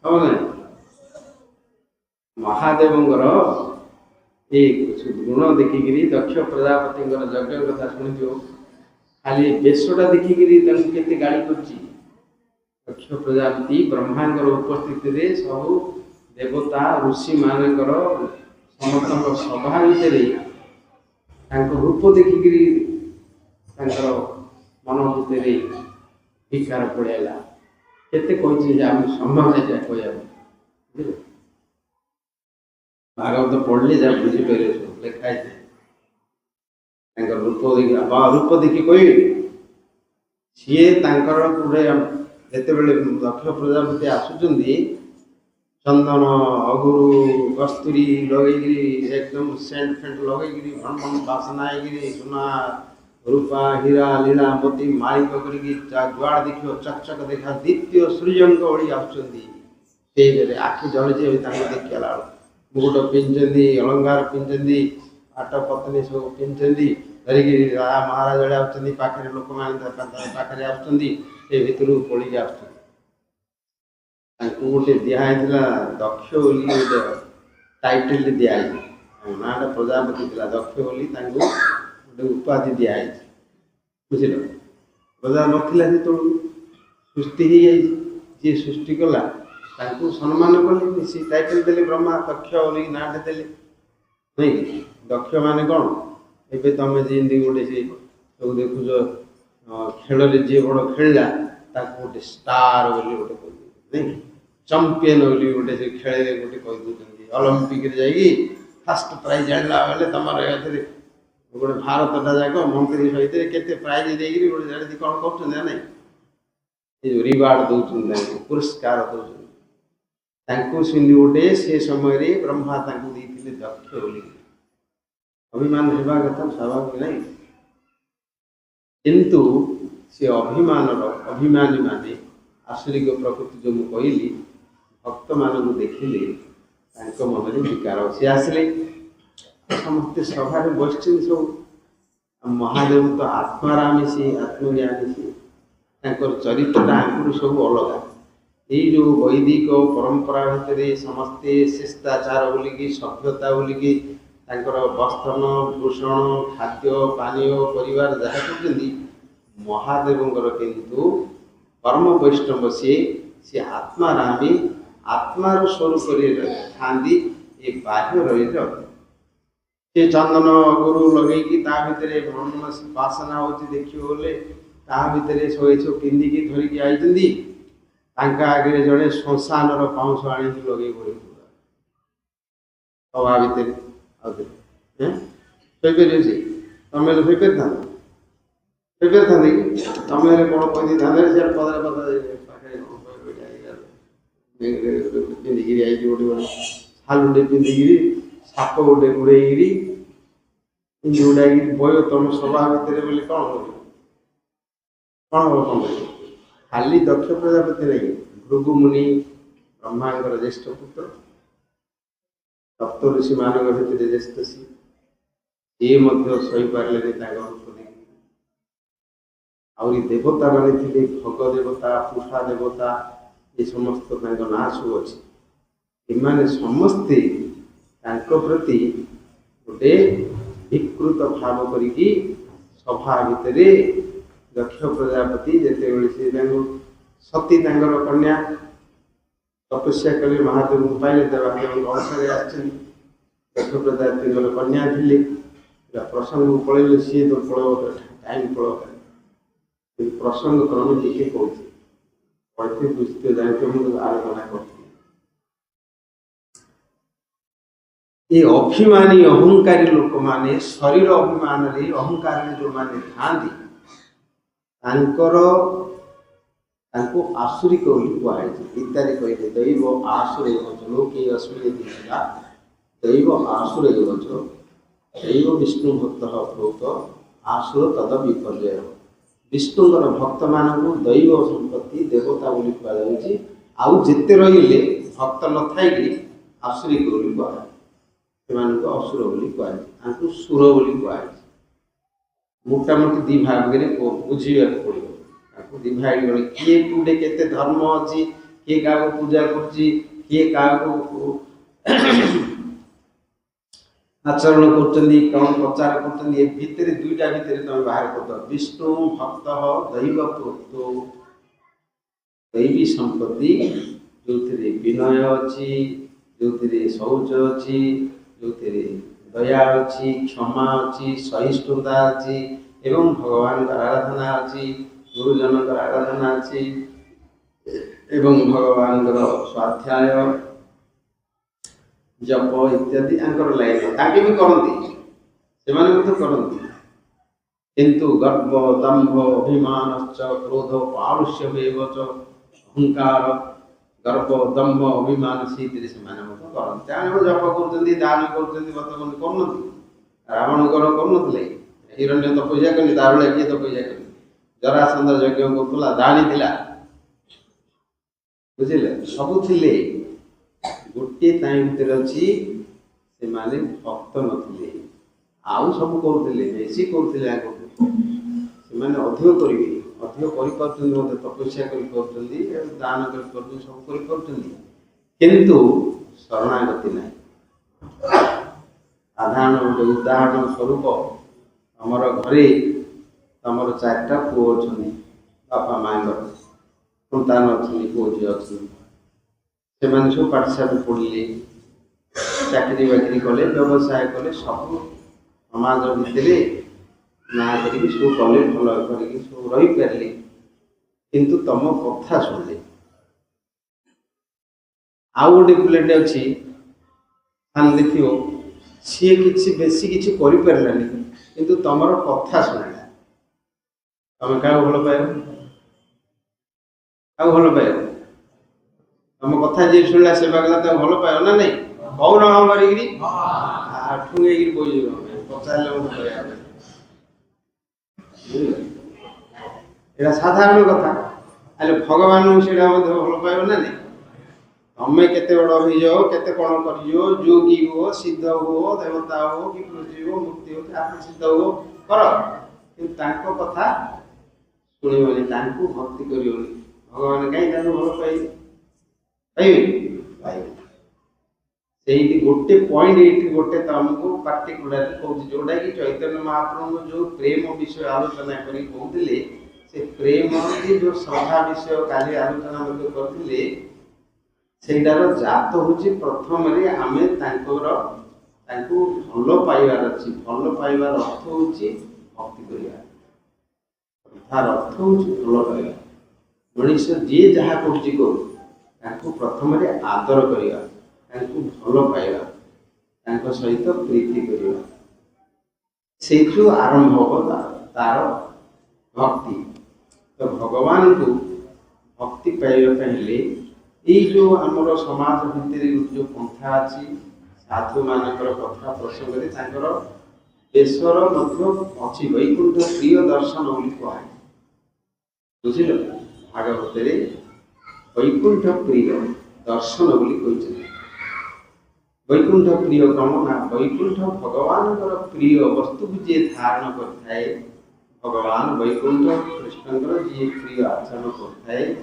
ହବ ନାହିଁ। ମହାଦେବଙ୍କର ଏ ଗୁଣ ଦେଖିକିରି ଦକ୍ଷ ପ୍ରଜାପତିଙ୍କର ଯଜ୍ଞ କଥା ଶୁଣିଥିବ। ଖାଲି ବେଶଟା ଦେଖିକିରି ତାଙ୍କୁ କେତେ ଗାଳି କରୁଛି। ଦକ୍ଷ ପ୍ରଜାପତି ବ୍ରହ୍ମାଙ୍କର ଉପସ୍ଥିତିରେ ସବୁ ଦେବତା ଋଷିମାନଙ୍କର ସମସ୍ତଙ୍କ ସଭା ଭିତରେ ତାଙ୍କ ରୂପ ଦେଖିକିରି ତାଙ୍କର ମନ ଭିତରେ ବିକାର ପଳେଇଲା। କେତେ କହିଛି ଯେ ଆମେ ସମ୍ଭବ ନାହିଁ ଯାହା କହିବାକୁ, ବୁଝିଲେ। ଭାଗବତ ପଢ଼ିଲେ ଯାହା ବୁଝିପାରିବେ, ସବୁ ଲେଖା ହେଇଥାଏ। ତାଙ୍କର ରୂପ ଦେଖି କହିବେ ସିଏ ତାଙ୍କର ଗୋଟେ ଯେତେବେଳେ ଦକ୍ଷ ପ୍ରଜାପତି ଆସୁଛନ୍ତି ଚନ୍ଦନ ଅଗୁରୁ କସ୍ତୁରୀ ଲଗେଇକିରି ଏକଦମ ସେଣ୍ଟ ଫେଣ୍ଟ ଲଗେଇକିରି ଭଣ ଭଣ ବାସନା ହେଇକିରି ସୁନା ରୂପା ହୀରା ଲୀଳା ମୋତି ମାଳିକ କରିକି ଯୁଆଡ଼େ ଦେଖିବ ଚକଚକ ଦେଖା ଦ୍ୱିତୀୟ ସୂର୍ଯ୍ୟଙ୍କ ଭଳି ଆସୁଛନ୍ତି। ସେଇଥିରେ ଆଖି ଜଳିଛି ତାଙ୍କୁ ଦେଖିଲା ବେଳକୁ ମୁକୁଟ ପିନ୍ଧିଛନ୍ତି, ଅଳଙ୍କାର ପିନ୍ଧିଛନ୍ତି, ପାଟ ପତ୍ନୀ ସବୁ ପିନ୍ଧିଛନ୍ତି, ଧରିକି ରାଜା ମହାରାଜ ଭଳିଆ ଆସୁଛନ୍ତି। ପାଖରେ ଲୋକମାନେ ପାଖରେ ଆସୁଛନ୍ତି, ସେ ଭିତରକୁ ପଳିକି ଆସୁଛନ୍ତି। ତାଙ୍କୁ ଗୋଟେ ଦିଆହେଇଥିଲା ଦକ୍ଷ ବୋଲି ଗୋଟେ ଟାଇଟେଲ ଦିଆହେଇଛି। ତାଙ୍କ ନାଁଟା ପ୍ରଜାପତି ଥିଲା, ଦକ୍ଷ ବୋଲି ତାଙ୍କୁ ଗୋଟେ ଉପାଧି ଦିଆହେଇଛି, ବୁଝିଲ। ପ୍ରଜା ନଥିଲା ସେତେବେଳକୁ, ସୃଷ୍ଟି ହେଇଯାଇଛି। ଯିଏ ସୃଷ୍ଟି କଲା ତାଙ୍କୁ ସମ୍ମାନ କଲେ, ସେ ଟାଇଟେଲ ଦେଲେ ବ୍ରହ୍ମା, ଦକ୍ଷ ବୋଲି ନାଁଟେ ଦେଲେ, ନାଇଁ କି। ଦକ୍ଷ ମାନେ କ'ଣ, ଏବେ ତମେ ଯେମିତି ଗୋଟେ ସେ ସବୁ ଦେଖୁଛ ଖେଳରେ ଯିଏ ବଡ଼ ଖେଳିଲା ତାକୁ ଗୋଟେ ଷ୍ଟାର ବୋଲି ଗୋଟେ କହିଦେଉଛନ୍ତି, ନାଇଁ କି। ଚମ୍ପିୟନ ବୋଲି ଗୋଟେ ସେ ଖେଳରେ ଗୋଟେ କହିଦେଉଛନ୍ତି। ଅଲମ୍ପିକରେ ଯାଇକି ଫାଷ୍ଟ ପ୍ରାଇଜ୍ ଆଣିଲା ବେଳେ ତମର ଏଥିରେ ଗୋଟେ ଭାରତଟା ଯାକ ମନ୍ତ୍ରୀ ସହିତ କେତେ ପ୍ରାଇଜ୍ ଦେଇକିରି ଗୋଟେ ଜାଣିଛି କ'ଣ କରୁଛନ୍ତି ନା ନାଇଁ, ଏ ଯେଉଁ ରିୱାର୍ଡ ଦେଉଛନ୍ତି, ତାଙ୍କୁ ପୁରସ୍କାର ଦେଉଛନ୍ତି। ତାଙ୍କୁ ସେମିତି ଗୋଟେ ସେ ସମୟରେ ବ୍ରହ୍ମା ତାଙ୍କୁ ଦେଇଥିଲେ ଦକ୍ଷ ବୋଲି। ଅଭିମାନ ହେବା କଥା ସ୍ୱାଭାବିକ ନାହିଁ, କିନ୍ତୁ ସେ ଅଭିମାନୀ ମାନେ ଆସୁରିକ ପ୍ରକୃତି ଯେଉଁ ମୁଁ କହିଲି, ଭକ୍ତମାନଙ୍କୁ ଦେଖିଲେ ତାଙ୍କ ମନରେ ବିକାର ସେ ଆସିଲେ। ସମସ୍ତେ ସଭାରେ ବସିଛନ୍ତି ସବୁ। ମହାଦେବ ତ ଆତ୍ମାରାମୀ, ସେ ଆତ୍ମଜ୍ଞାନୀ, ସେ ତାଙ୍କର ଚରିତ୍ରଟା ଆଗରୁ ସବୁ ଅଲଗା। ଏଇ ଯେଉଁ ବୈଦିକ ପରମ୍ପରା ଭିତରେ ସମସ୍ତେ ଶିଷ୍ଟାଚାର ବୋଲିକି, ସଭ୍ୟତା ବୋଲିକି ତାଙ୍କର ବସ୍ତ୍ରନ ଭୂଷଣ ଖାଦ୍ୟ ପାନୀୟ ପରିବାର ଯାହା କରୁଛନ୍ତି, ମହାଦେବଙ୍କର କିନ୍ତୁ ପରମ ବୈଷ୍ଣବ ସେ ଆତ୍ମାରାମୀ, ଆତ୍ମାର ସ୍ୱରୂପରେ ଥାନ୍ତି, ଏ ବାହ୍ୟ ରହିଲେ। ସେ ଚନ୍ଦନ ଗୁରୁ ଲଗେଇକି ତା ଭିତରେ ବାସନା ହେଉଛି ଦେଖିବ ବୋଲେ, ତା ଭିତରେ ସବୁ ପିନ୍ଧିକି ଧରିକି ଆଇଛନ୍ତି। ତାଙ୍କ ଆଗରେ ଜଣେ ଶ୍ମଶାନର ପାଉଁଶ ଆଣିକି ଲଗେଇ ପଡ଼ିବ ସଭା ଭିତରେ। ଆଉ ଶୋଇପାରିବ ସେ? ତମେ ହେଲେ ଶୋଇପାରିଥାନ୍ତ? ଶୋଇପାରିଥାନ୍ତେ କି? ତମେ ହେଲେ କ'ଣ କହିଦେଇଥାନ୍ତେ, ସିଆଡ଼େ ପଦାରେ ପାଖରେ ପିନ୍ଧିକିରି ଆଇକି ଗୋଟେ ସାଲୁଟେ ପିନ୍ଧିକିରି ସାପ ଗୋଟେ ଉଡ଼େଇକିରି ପିନ୍ଧି ଉଡ଼ାଇକିରି ବୟ ତମ ସଭା ଭିତରେ ବୋଲି କ'ଣ କରିବ? କ'ଣ ହବ? କ'ଣ କରିବ? ଖାଲି ଦକ୍ଷ ପ୍ରଜାପତି ନାହିଁ, ଭୃଗୁମୁନି ବ୍ରହ୍ମାଙ୍କର ଜ୍ୟେଷ୍ଠ ପୁତ୍ର, ସପ୍ତ ଋଷିମାନଙ୍କ ଭିତରେ ଜ୍ୟେଷ୍ଠ ସିଏ ମଧ୍ୟ ସହିପାରିଲେନି ତାଙ୍କ ରୂପ ଦେଖି। ଆହୁରି ଦେବତା ମାନେ ଥିଲେ, ଭୋଗ ଦେବତା, ପୁଷା ଦେବତା, ଏ ସମସ୍ତ ତାଙ୍କ ନାଁ ସବୁ ଅଛି। ଏମାନେ ସମସ୍ତେ ତାଙ୍କ ପ୍ରତି ଗୋଟେ ବିକୃତ ଭାବ କରିକି ସଭା ଭିତରେ ଦକ୍ଷ ପ୍ରଜାପତି ଯେତେବେଳେ ସେ ତାଙ୍କୁ ସତୀ ତାଙ୍କର କନ୍ୟା ତପସ୍ୟା କଲେ, ମହାଦେବଙ୍କୁ ପାଇଲେ, ଦେବାଦେବଙ୍କ ଅଂଶରେ ଆସିଛନ୍ତି। ଦକ୍ଷ ପ୍ରଜାପତିଙ୍କର କନ୍ୟା ଥିଲେ, ପ୍ରସଙ୍ଗକୁ ପଳେଇଲେ, ସିଏ ତ ପଳେଇବ, ଟାଇମ୍ ପଳେଇବ। ପ୍ରସଙ୍ଗ କ୍ରମେ ଟିକେ କହୁଛି, ପଢ଼ିଥିବେ ବୁଝିଥିବେ, ଜାଣିଥିବେ, ମୁଁ ଆଲୋଚନା କରୁଥିଲି। ଏ ଅଭିମାନୀ ଅହଙ୍କାରୀ ଲୋକମାନେ, ଶରୀର ଅଭିମାନରେ ଅହଙ୍କାରରେ ଯେଉଁମାନେ ଥାଆନ୍ତି, ତାଙ୍କୁ ଆସୁରିକ ବୋଲି କୁହାଯାଇଛି। ଗୀତାରେ କହିଲେ ଦୈବ ଆସୁରେ ଗଛ ଲୋକେ ଅସୁରେ ଦେଇଥିଲା, ଦୈବ ଆସୁରେ ଗଛ ଦୈବ ବିଷ୍ଣୁ ଭକ୍ତ ବହୁତ ଆସୁର ତଦ ବିପର୍ଯ୍ୟୟ। ବିଷ୍ଣୁଙ୍କର ଭକ୍ତମାନଙ୍କୁ ଦୈବ ସମ୍ପତ୍ତି ଦେବତା ବୋଲି କୁହାଯାଉଛି। ଆଉ ଯେତେ ରହିଲେ ଭକ୍ତ ନଥାଇକି ଆସୁରିକ ବୋଲି କୁହାଯାଏ। ସେମାନଙ୍କୁ ଅସୁର ବୋଲି କୁହାଯାଏ, ତାଙ୍କୁ ସୁର ବୋଲି କୁହାଯାଏ। ମୋଟାମୋଟି ଦୁଇ ଭାଗରେ ବୁଝିବାକୁ ପଡ଼ିବ। ତାକୁ ଡିଭାଇଡ଼ କଲେ, କିଏ କୋଉଠି କେତେ ଧର୍ମ ଅଛି, किए क्या पूजा करछि किए क्या आचरण करछन्ती कौन प्रचार करछन्ती ए भितर दुईटा भितर तुम बाहर कर दो विष्णु भक्त दैव प्रोक्तो दैवी संपत्ति जो विनय अच्छी जो शौच अच्छी जो दया अच्छी क्षमा अच्छी सहिष्णुता अच्छी एवं भगवान का आराधना अच्छी गुरुजन का आराधना अच्छी एवं भगवान स्वाध्याय जप इत्यादि लाइन ताके भी करती से करती किंतु गर्व दंभ अभिमान क्रोध पारुष्यमेव च अहंकार गर्व दंभ अभिमान से करते जप कर दान कर रावण कर हिरण्य तपस्या कली तार किए तपस्या कली जरासंध यज्ञ करूला दानी थिला बुझिले सबु थिले गोटे टाइम भितर अच्छी से माने भक्त नथिले आउ सब करुले बेसी करुले आगे से माने अधिक करेंगे अधिक कर तपस्या कर दान कर सब कर किंतु शरणागति ना साधारण गोटे उदाहरण स्वरूप आमर घरे तमर चार्टा पुओ अच्छी बापा माँ सन्तान अच्छी पुओ झी अच्छी से सब पाठशाला पढ़ले चाकरी बाकरी कले व्यवसाय कले सब समाज भितर ना कर सब कले भल कर सब रही पारे किंतु तुम कथा शुणिले आउ गोटे पिलाटे अच्छी देखियो सी कि बेसी किसी करलानी किंतु तुमर कथा शुणिला तुम क्या भल पाइब क्या भल पाइब तुम कथा जी शुणला सेवा कला तो भल पाइब ना नहीं कौन हाँ मारिकी ठुंगे बोझ पचारे मत कह साधारण कथा अरे भगवान से भल पाइब ना नहीं तमें केते बड़ हो केते कौन कर योगी हो सिद्ध हो देवता हो कि पृथ्वी हो मुक्ति हो आप सिद्ध हो कर कि कथा शुणबनी भक्ति कर भगवान कहीं भल पाइबे गोटे पॉइंट ये गोटे तुमको पार्टिकुलर कहूँ जोटा कि चैतन्य महाप्रभु जो प्रेम विषय आलोचना कहते से प्रेम की जो श्रद्धा विषय काली आलोचना करते सेटार जात हूँ प्रथम आम भल पाइबार अच्छी भल पाइबार अर्थ हूँ भक्ति करवा तार अर्थ हूँ भल पाइबा मनीष जी जहाँ कर प्रथम आदर करवा भल पाइबा सहित प्रीति करवा से जो आरंभ हम तार भक्ति तो भगवान को भक्ति पाइबापे ये जो आमर समाज भितर जो पंथा अच्छी साधु मानकर कथा प्रसंग देशर अच्छी वैकुंठ प्रिय दर्शन बोली कहे बुझल भागवत वैकुंठ प्रिय दर्शन बोली कहते वैकुंठ प्रिय कौन ना वैकुंठ भगवान प्रिय वस्तु को जी धारण कर भगवान वैकुंठ कृष्ण जी प्रिय आचरण कर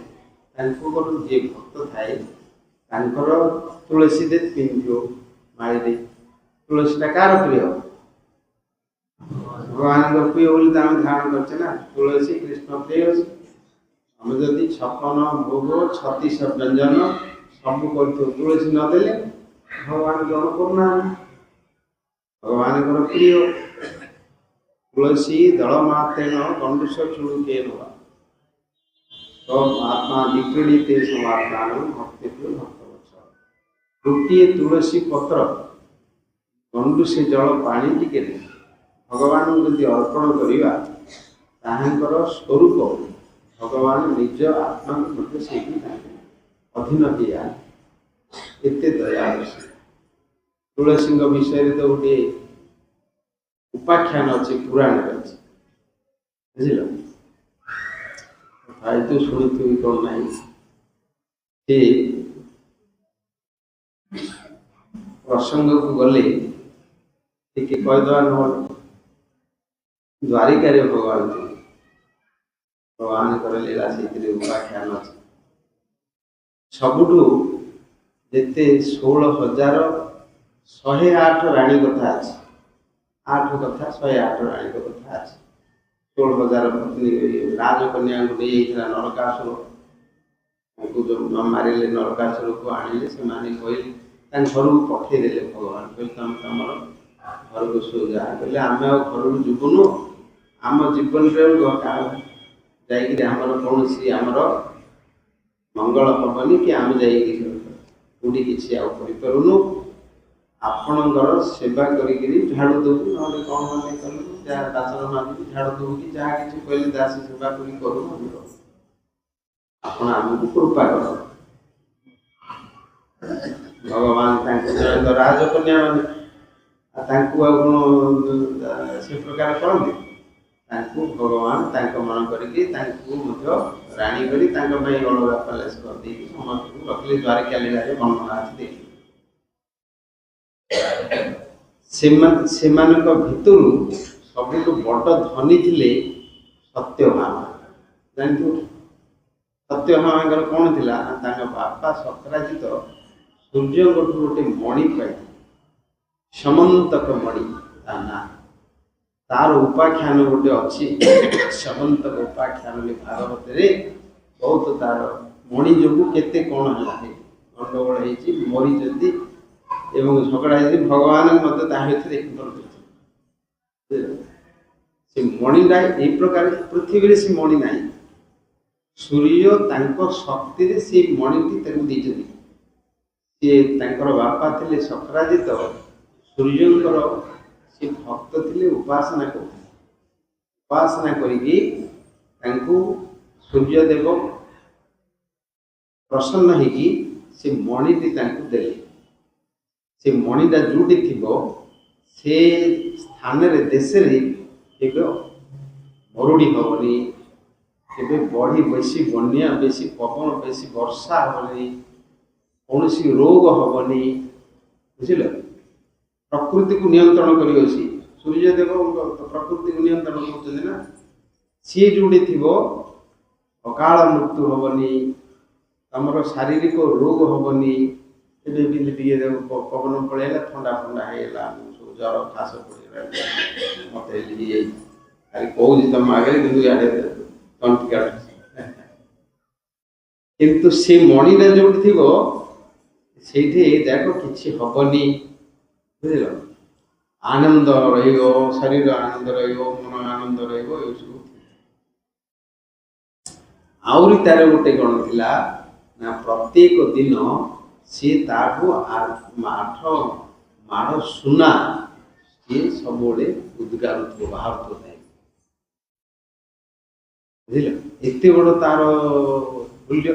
जी भक्त थाए तुलसी दे पिंधो मारी तुलसीटा कार प्रिय भगवान प्रिय बोली धारण करना तुलसी कृष्ण प्रिय आम जदि 56 भोग 36 व्यंजन सब कर तुलसी नदेले भगवान ग्रहण करना भगवान प्रिय तुलसी दलमातेन गंडुष चुड़ुके आत्मा विक्रीडित समाधान भक्ति भक्त गोटे तुलसी पत्र गंडु से जल पानी टिके भगवान जदि अर्पण करवा स्वरूप भगवान निज आत्मा से अधीन किया एत दया तुलसी विषय तो गोटे उपाख्यान अच्छे पुराण अच्छे बुझल तो शुणी कौन ना प्रसंग को गले कहीदे न द्वारिका भगवान भगवान लीला से उपाख्यान अच्छे ସବୁଠୁ ଯେତେ 16,108 ରାଣୀ କଥା ଅଛି, 8 କଥା 108 ରାଣୀଙ୍କ କଥା ଅଛି। 16,000 ପତ୍ନୀ ରାଜକନ୍ୟାଙ୍କୁ ନେଇଯାଇଥିଲା ନରକାସୁର, ତାଙ୍କୁ ଯେଉଁ ମାରିଲେ ନରକାସୁରକୁ ଆଣିଲେ, ସେମାନେ କହିଲେ ତାଙ୍କ ଘରକୁ ପଠେଇଦେଲେ। ଭଗବାନ କହିଲେ ତମେ ତମର ଘରକୁ ଯାହା କହିଲେ ଆମେ ଆଉ ଘରକୁ ଯିବୁନୁ, ଆମ ଜୀବନରେ ଯାଇକିରି ଆମର କୌଣସି ଆମର ମଙ୍ଗଳ ହବନି କି ଆମେ ଯାଇକି କୋଉଠି କିଛି ଆଉ କରିପାରୁନୁ, ଆପଣଙ୍କର ସେବା କରିକିରି ଝାଡ଼ୁ ଦେବୁ, ନହେଲେ କ'ଣ ମାନେ କଲୁ, ଯାହା ବାସନ ମାଜିବୁ ଝାଡ଼ୁ ଦେବୁ କି ଯାହା କିଛି କହିଲେ ଦାସ ସେବା କରି କରୁ, ଆମର ଆପଣ ଆମକୁ କୃପା କର। ଭଗବାନ ତାଙ୍କୁ ରାଜକନ୍ୟା ମାନେ ତାଙ୍କୁ ଆଉ କ'ଣ ସେ ପ୍ରକାର କରନ୍ତି, ତାଙ୍କୁ ଭଗବାନ ତାଙ୍କ ମନ କରିକି ତାଙ୍କୁ ମଧ୍ୟ ରାଣୀ କରି ତାଙ୍କ ପାଇଁ ଅଲଗା ପ୍ୟାଲେସ୍ କରିଦେଇକି ସମସ୍ତଙ୍କୁ ରଖିଲେ। ଦ୍ୱାରିକା ଲୀଳାରେ ବର୍ଣ୍ଣନା ଅଛି ଦେଖି। ସେମାନଙ୍କ ଭିତରୁ ସବୁଠୁ ବଡ଼ ଧନୀ ଥିଲେ ସତ୍ୟଭାମା। ଜାଣିଥିବ ସତ୍ୟଭାମାଙ୍କର କ'ଣ ଥିଲା ନା, ତାଙ୍କ ବାପା ସତ୍ରାଜିତ ସୂର୍ଯ୍ୟଙ୍କଠୁ ଗୋଟେ ମଣି ପାଇଥିଲେ, ସମନ୍ତକ ମଣି ତା ନାଁ। ତାର ଉପାଖ୍ୟାନ ଗୋଟେ ଅଛି, ସମନ୍ତକ ଉପାଖ୍ୟାନ ଭାଗବତରେ ବହୁତ ତାର ମଣି ଯୋଗୁଁ କେତେ କ'ଣ ହେଲା, ଗଣ୍ଡଗୋଳ ହେଇଛି, ମରିଛନ୍ତି ଏବଂ ଝଗଡ଼ା ହେଇଛି। ଭଗବାନ ମଧ୍ୟ ତା ଭିତରେ କରିଦେଇଛନ୍ତି। ସେ ମଣିଟା ଏଇ ପ୍ରକାର, ପୃଥିବୀରେ ସେ ମଣି ନାହିଁ, ସୂର୍ଯ୍ୟ ତାଙ୍କ ଶକ୍ତିରେ ସେ ମଣିଟି ତାକୁ ଦେଇଛନ୍ତି। ସିଏ ତାଙ୍କର ବାପା ଥିଲେ ସତ୍ରାଜିତ, ସୂର୍ଯ୍ୟଙ୍କର ସେ ଭକ୍ତ ଥିଲେ, ଉପାସନା କରୁଥିଲେ। ଉପାସନା କରିକି ତାଙ୍କୁ ସୂର୍ଯ୍ୟଦେବ ପ୍ରସନ୍ନ ହେଇକି ସେ ମଣିଟି ତାଙ୍କୁ ଦେଲେ। ସେ ମଣିଟା ଯୋଉଠି ଥିବ ସେ ସ୍ଥାନରେ ଦେଶରେ କେବେ ମରୁଡ଼ି ହବନି, କେବେ ବଢ଼ି ବେଶୀ ବନ୍ୟା, ବେଶୀ ପବନ, ବେଶୀ ବର୍ଷା ହବନି, କୌଣସି ରୋଗ ହବନି। ବୁଝିଲ, ପ୍ରକୃତିକୁ ନିୟନ୍ତ୍ରଣ କରିବ ସିଏ। ସୂର୍ଯ୍ୟଦେବ ପ୍ରକୃତିକୁ ନିୟନ୍ତ୍ରଣ କରୁଛନ୍ତି ନା। ସିଏ ଯୋଉଠି ଥିବ ଅକାଳ ମୃତ୍ୟୁ ହବନି, ତମର ଶାରୀରିକ ରୋଗ ହବନି। ଏବେ କିନ୍ତୁ ଟିକେ ପବନ ପଳେଇଲା, ଥଣ୍ଡା ହେଇଗଲା, ସବୁ ଜ୍ୱର ଖାସ ପଡ଼ିଗଲା, ମତେ ହେଇଯାଇଛି, ଖାଲି କହୁଛି ତମ ଆଗରେ, କିନ୍ତୁ ଇଆଡ଼େ ତଣ୍ଟି କାଟୁଛି। କିନ୍ତୁ ସେ ମଣିଟା ଯୋଉଠି ଥିବ ସେଇଠି ଦେଖ କିଛି ହବନି। ବୁଝିଲ, ଆନନ୍ଦ ରହିବ, ଶରୀର ଆନନ୍ଦ ରହିବ, ମନ ଆନନ୍ଦ ରହିବ, ଏସବୁ। ଆହୁରି ତାର ଗୋଟେ କ'ଣ ଥିଲା ନା, ପ୍ରତ୍ୟେକ ଦିନ ସିଏ ତାଠୁ 8 ମାଣ ସୁନା ସିଏ ସବୁବେଳେ ଉଦ୍ଗାରୁଥିବ, ବାହାରୁଥିବ। ବୁଝିଲ, ଏତେ ବଡ଼ ତାର ମୂଲ୍ୟ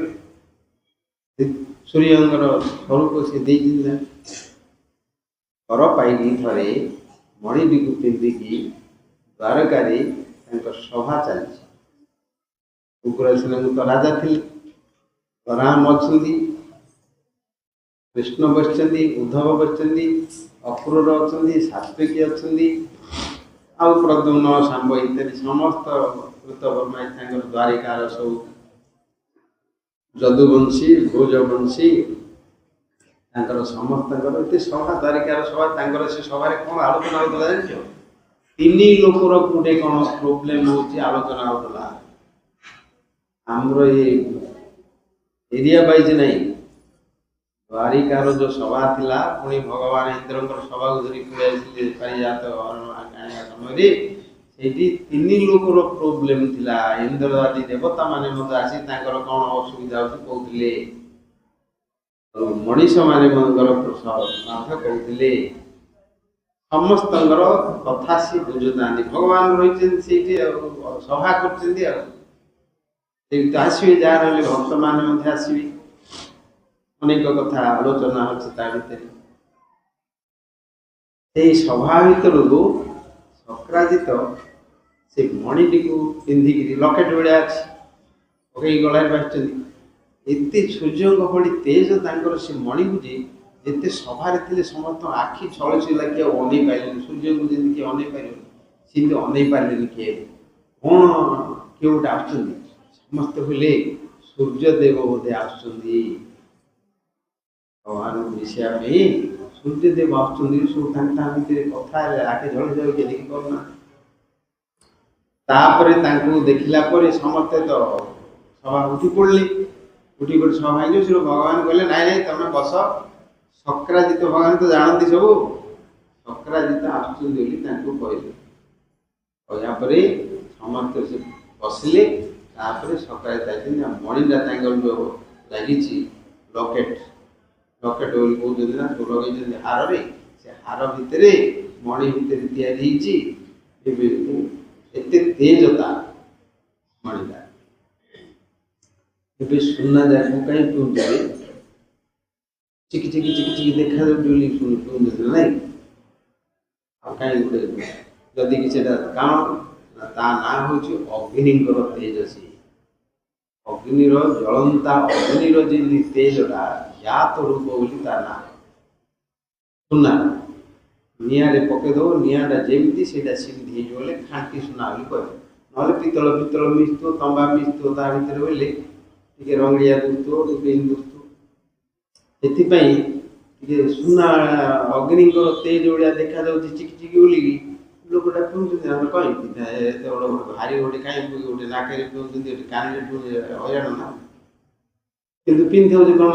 ସୂର୍ଯ୍ୟଙ୍କର ଘରକୁ ସେ ଦେଇଛନ୍ତି। ଘର ପାଇକି ଥରେ ମଣିଟିକୁ ପିନ୍ଧିକି ଦ୍ୱାରକାରେ ତାଙ୍କ ସଭା ଚାଲିଛି। ଉଗ୍ରସେନଙ୍କୁ ତ ରାଜା ଥିଲେ, ରାମ ଅଛନ୍ତି, କୃଷ୍ଣ ବସିଛନ୍ତି, ଉଦ୍ଧବ ବସିଛନ୍ତି, ଅକ୍ରୂର ଅଛନ୍ତି, ସାତ୍ୱକୀ ଅଛନ୍ତି, ଆଉ ପ୍ରଦ୍ୟୁମ୍ନ, ଶାମ୍ବ ଇତ୍ୟାଦି ସମସ୍ତ କୃତବର୍ମା ତାଙ୍କର ଦ୍ୱାରିକାର ସବୁ ଯଦୁବଂଶୀ, ଭୋଜବଂଶୀ, ତାଙ୍କର ସମସ୍ତଙ୍କର ଏତେ ସଭା, ଦ୍ୱାରିକାର ସଭା। ତାଙ୍କର ସେ ସଭାରେ କ'ଣ ଆଲୋଚନା ହେଉଥିଲା ଜାଣିଛ? 3 ଲୋକର କୋଉଠି କ'ଣ ପ୍ରୋବ୍ଲେମ୍ ହେଉଛି ଆଲୋଚନା ହେଉଥିଲା। ଆମର ଏ ଏରିଆ ବାଇଜ ନାହିଁ, ଦ୍ୱାରିକାର ଯୋଉ ସଭା ଥିଲା, ପୁଣି ଭଗବାନ ଇନ୍ଦ୍ରଙ୍କର ସଭାକୁ ଧରି ପଳେଇ ଆସିଲେ ପାରିଜାତ ଆଣିବା ସମୟରେ, ସେଇଠି 3 ଲୋକର ପ୍ରୋବ୍ଲେମ୍ ଥିଲା। ଇନ୍ଦ୍ର ଆଦି ଦେବତା ମାନେ ମଧ୍ୟ ଆସି ତାଙ୍କର କ'ଣ ଅସୁବିଧା ହେଉଛି କହୁଥିଲେ, ମଣିଷ ମାନେ ମଧ୍ୟ କହୁଥିଲେ। ସମସ୍ତଙ୍କର କଥା ସିଏ ବୁଝୁଥାନ୍ତି। ଭଗବାନ ରହିଛନ୍ତି ସେଇଠି, ଆଉ ସଭା କରୁଛନ୍ତି, ଆଉ ସେଇଠି ଆସିବେ, ଯାହା ରହିଲେ ଭକ୍ତମାନେ ମଧ୍ୟ ଆସିବେ। ଅନେକ କଥା ଆଲୋଚନା ହচ্ছে ତା ଭିତରେ। ସେଇ ସଭା ଭିତରକୁ ସତ୍ରାଜିତ ସେ ମଣିଟିକୁ ପିନ୍ଧିକିରି, ଲକେଟ ଭଳିଆ ଅଛି, ପକେଇ ଗଳାରେ ବାସିଛନ୍ତି। ଏତେ ସୂର୍ଯ୍ୟଙ୍କ ଭଳି ତେଜ ତାଙ୍କର ସେ ମଣିକୁ ଯେ, ଯେତେ ସଭାରେ ଥିଲେ ସମସ୍ତଙ୍କ ଆଖି ଛଳଛିଲା, କିଏ ଅନେଇ ପାରିଲେନି। ସୂର୍ଯ୍ୟଙ୍କୁ ଯେମିତି କିଏ ଅନେଇ ପାରିବନି, ସେମିତି ଅନେଇ ପାରିଲେନି। କିଏ କ'ଣ କିଏ ଗୋଟେ ଆସୁଛନ୍ତି, ସମସ୍ତେ କହିଲେ ସୂର୍ଯ୍ୟଦେବ ବୋଧେ ଆସୁଛନ୍ତି, ମିଶିବା ପାଇଁ ସୂର୍ଯ୍ୟଦେବ ଆସୁଛନ୍ତି ସବୁ ତାଙ୍କ ଭିତରେ କଥା ହେଲେ ଆଖି ଝଳି ଯାଉଛି ଦେଖିପାରୁନା। ତାପରେ ତାଙ୍କୁ ଦେଖିଲା ପରେ ସମସ୍ତେ ତ ସଭା ଉଠି ପଡ଼ିଲେ। ଉଠି ପଡ଼ି ସଭା ହେଇଯିବ ସେଠୁ ଭଗବାନ କହିଲେ ନାଇଁ ନାଇଁ ତମେ ବସ। ଶକ୍ରାଜିତ ଭଗବାନ ତ ଜାଣନ୍ତି ସବୁ, ଶକ୍ରାଜିତ ଆସୁଛନ୍ତି ବୋଲି ତାଙ୍କୁ କହିଲେ। କହିବା ପରେ ସମସ୍ତେ ସେ ବସିଲେ। ତାପରେ ଶକ୍ରାଜିତ ଆସିଛନ୍ତି ମଣିଟା ତାଙ୍କର ଯେଉଁ ଲାଗିଛି ଲକେଟ ବୋଲି କହୁଛନ୍ତି ନା, ସବୁ ଲଗେଇଛନ୍ତି ହାରରେ। ସେ ହାର ଭିତରେ ମଣି ଭିତରେ ତିଆରି ହେଇଛି ଏବେ ଏତେ ତେଜତା ମଣିଟା। ଏବେ ସୁନା ଯାକୁ କାହିଁ ପିଉଛନ୍ତି, ଚିକି ଚିକି ଚିକି ଚିକି ଦେଖାଯାଉଛି ବୋଲି ପିଉଛନ୍ତି ନାଇଁ। ଆଉ କାହିଁ ଗୋଟେ ଯଦି କି ସେଟା କାରଣ ତା ନାଁ ହେଉଛି ଅଗ୍ନିଙ୍କର ତେଜସ୍ୱୀ। ଅଗ୍ନିର ଜ୍ୱଳନ୍ତା ଅଗ୍ନିର ଯେମିତି ତେଜଟା ୟାତ ରୂପ ବୋଲି ତା ନାଁ। ସୁନା ନିଆଁରେ ପକେଇଦେବ, ନିଆଁଟା ଯେମିତି ସେଇଟା ସେମିତି ହେଇଯିବ ବୋଲେ ଖାଣ୍ଟି ସୁନା ବୋଲି କହିବ। ନହେଲେ ପିତ୍ତଳ ମିଶୁଥିବ, ତମ୍ବା ମିଶୁଥିବ ତା ଭିତରେ ବୋଇଲେ ଟିକେ ରଙ୍ଗିଆ ଦୁଶୁଥିବ, ଟିକେ ଦୁଶୁଥିବ। ସେଥିପାଇଁ ଟିକେ ସୁନା ଅଗ୍ନିଙ୍କର ତେଜ ଭଳିଆ ଦେଖାଯାଉଛି ଚିକି ଚିକି ବୋଲିକି ଲୋକଟା ପିଉଛନ୍ତି। ଆମେ କହିବି ଏତେ ବଡ଼ ଭାରି ଗୋଟେ କାହିଁ ଗୋଟେ ନାକରେ ପିଉଛନ୍ତି, ଗୋଟେ କାନରେ ପିଉଛନ୍ତି, ହଇରାଣ ନା। କିନ୍ତୁ ପିନ୍ଧିଥାଉଛି କ'ଣ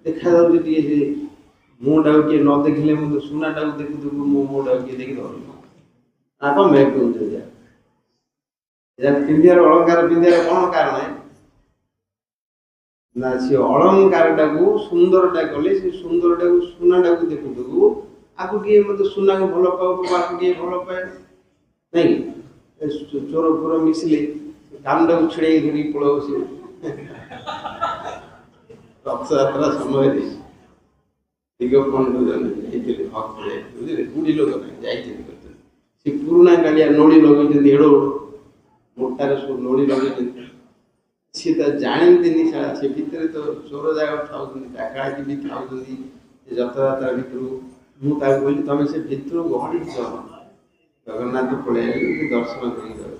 ଦେଖାଯାଉଛି ଟିକେ ସେ ମୁହଁଟାକୁ କିଏ ନ ଦେଖିଲେ ମୁଁ ସୁନାଟାକୁ ଦେଖୁଥିବୁ, ମୋ ମୁହଁଟାକୁ କିଏ ଦେଖିଦବ ନା କ'ଣ ମେ ପିଉଛନ୍ତି। ଏହା ପିନ୍ଧିବାର ଅଳଙ୍କାର ପିନ୍ଧିବାର କ'ଣ କାରଣ ନା, ସେ ଅଳଙ୍କାରଟାକୁ ସୁନ୍ଦରଟା କଲେ ସେ ସୁନ୍ଦରଟାକୁ ସୁନାଟାକୁ ଦେଖୁଥିବୁ, ଆକୁ କିଏ ମତେ ସୁନାକୁ ଭଲ ପାଉଥିବ, ଆକୁ କିଏ ଭଲ ପାଏ ନାଇଁ। ଚୋର ଫୋର ମିଶିଲେ କାମଟାକୁ ଛିଡ଼େଇ ଧରିକି ପଳେଇବ ସେ। ରଥଯାତ୍ରା ସମୟରେ ଦିଗପଣ୍ଡ ହେଇଥିଲେ ଭକ୍ତରେ ବୁଝିଲେ, ବୁଢ଼ୀ ଲୋକ ନାହିଁ ଯାଇଥିଲେ। ସେ ପୁରୁଣା କାଳିଆ ନୋଳି ଲଗେଇଛନ୍ତି, ଏଡ଼ୋ ମୋଟାରେ ସବୁ ନୋଳି ଲଗେଇଛନ୍ତି। ସିଏ ତ ଜାଣନ୍ତିନି ସାରା ସେ ଭିତରେ ତ ଚୋର ଜାଗା ଥାଉଛନ୍ତି, ଡାକାହାତି ବି ଥାଉଛନ୍ତି ସେ ରଥଯାତ୍ରା ଭିତରୁ। ମୁଁ ତାକୁ କହିଲି ତମେ ସେ ଭିତରୁ ଗହଳି ଯାଅ, ଜଗନ୍ନାଥ ପଳେଇ ଆସିଲେ ଦର୍ଶନ କରିକି ଯାଉ।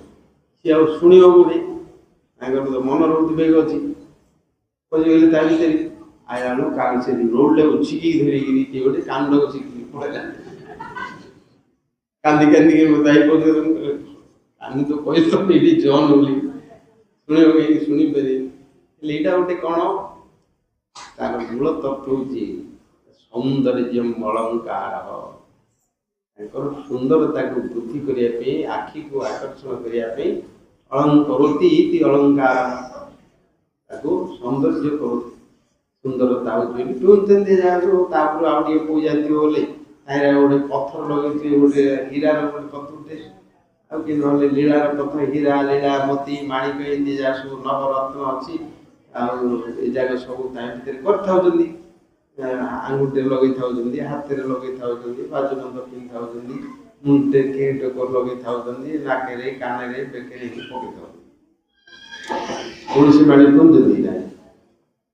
ସିଏ ଆଉ ଶୁଣିବ କୋଉଠି, ତାଙ୍କର ତ ମନର ଉଦ୍ବେଗ ଅଛି। ପଶିଗଲେ ତା ଭିତରେ ଆଇଲା ବେଳକୁ କାରଣ ସେ ରୋଡ଼ଟାକୁ ଛିକିକି ଧରିକିରି କିଏ ଗୋଟେ କାନ୍ଦକୁ ଛିକିକି ପଳେଇଲା। କାନ୍ଦି କାନ୍ଦିକି ଯାଇ ପର୍ଯ୍ୟନ୍ତ ଆମେ ତ କହିଥିଲୁ ଏଇଠି ଜନ୍ ବୋଲି ଶୁଣିବ କେହି ଶୁଣିପାରିବେ। ହେଲେ ଏଇଟା ଗୋଟେ କ'ଣ, ତାର ମୂଳ ତତ୍ତ୍ୱ ହେଉଛି ସୌନ୍ଦର୍ଯ୍ୟମ୍ ଅଳଙ୍କାର। ତାଙ୍କର ସୁନ୍ଦରତାକୁ ବୃଦ୍ଧି କରିବା ପାଇଁ, ଆଖିକୁ ଆକର୍ଷଣ କରିବା ପାଇଁ ଅଳଙ୍କରୋତି ଇତି ଅଳଙ୍କାର, ତାକୁ ସୌନ୍ଦର୍ଯ୍ୟ କରୁଛି। ସୁନ୍ଦରତା ହେଉଛି ପିଉଛନ୍ତି ଯାହାକୁ। ତାପରେ ଆଉ ଟିକେ ପଇସା ଥିବ ବୋଲେ ତାହିଁରେ ଗୋଟେ ପଥର ଲଗେଇଥିବେ, ଗୋଟେ ହୀରାର ଗୋଟେ ପଥରଟେ, ଆଉ କି ନହେଲେ ଲୀଳାର ପଥର, ହୀରା ଲୀଳା ମୋତି ମାଣିକ ଏମିତି ଯାହା ସବୁ ନବରତ୍ନ ଅଛି, ଆଉ ଏ ଯାକ ସବୁ ତା ଭିତରେ କରିଥାଉଛନ୍ତି। ଆଙ୍ଗୁଠିରେ ଲଗେଇ ଥାଉଛନ୍ତି, ହାତରେ ଲଗେଇ ଥାଉଛନ୍ତି, ବାଜୁବନ୍ଧ ପିନ୍ଧିଥାଉଛନ୍ତି, ମୁଣ୍ଡରେ କେଟକର ଲଗେଇ ଥାଉଛନ୍ତି, ନାକରେ କାନରେ ବେକରେ ପକେଇ ଥାଉଛନ୍ତି। ତୁଳସୀ ମାଳି ପିନ୍ଧୁଛନ୍ତି ନାହିଁ।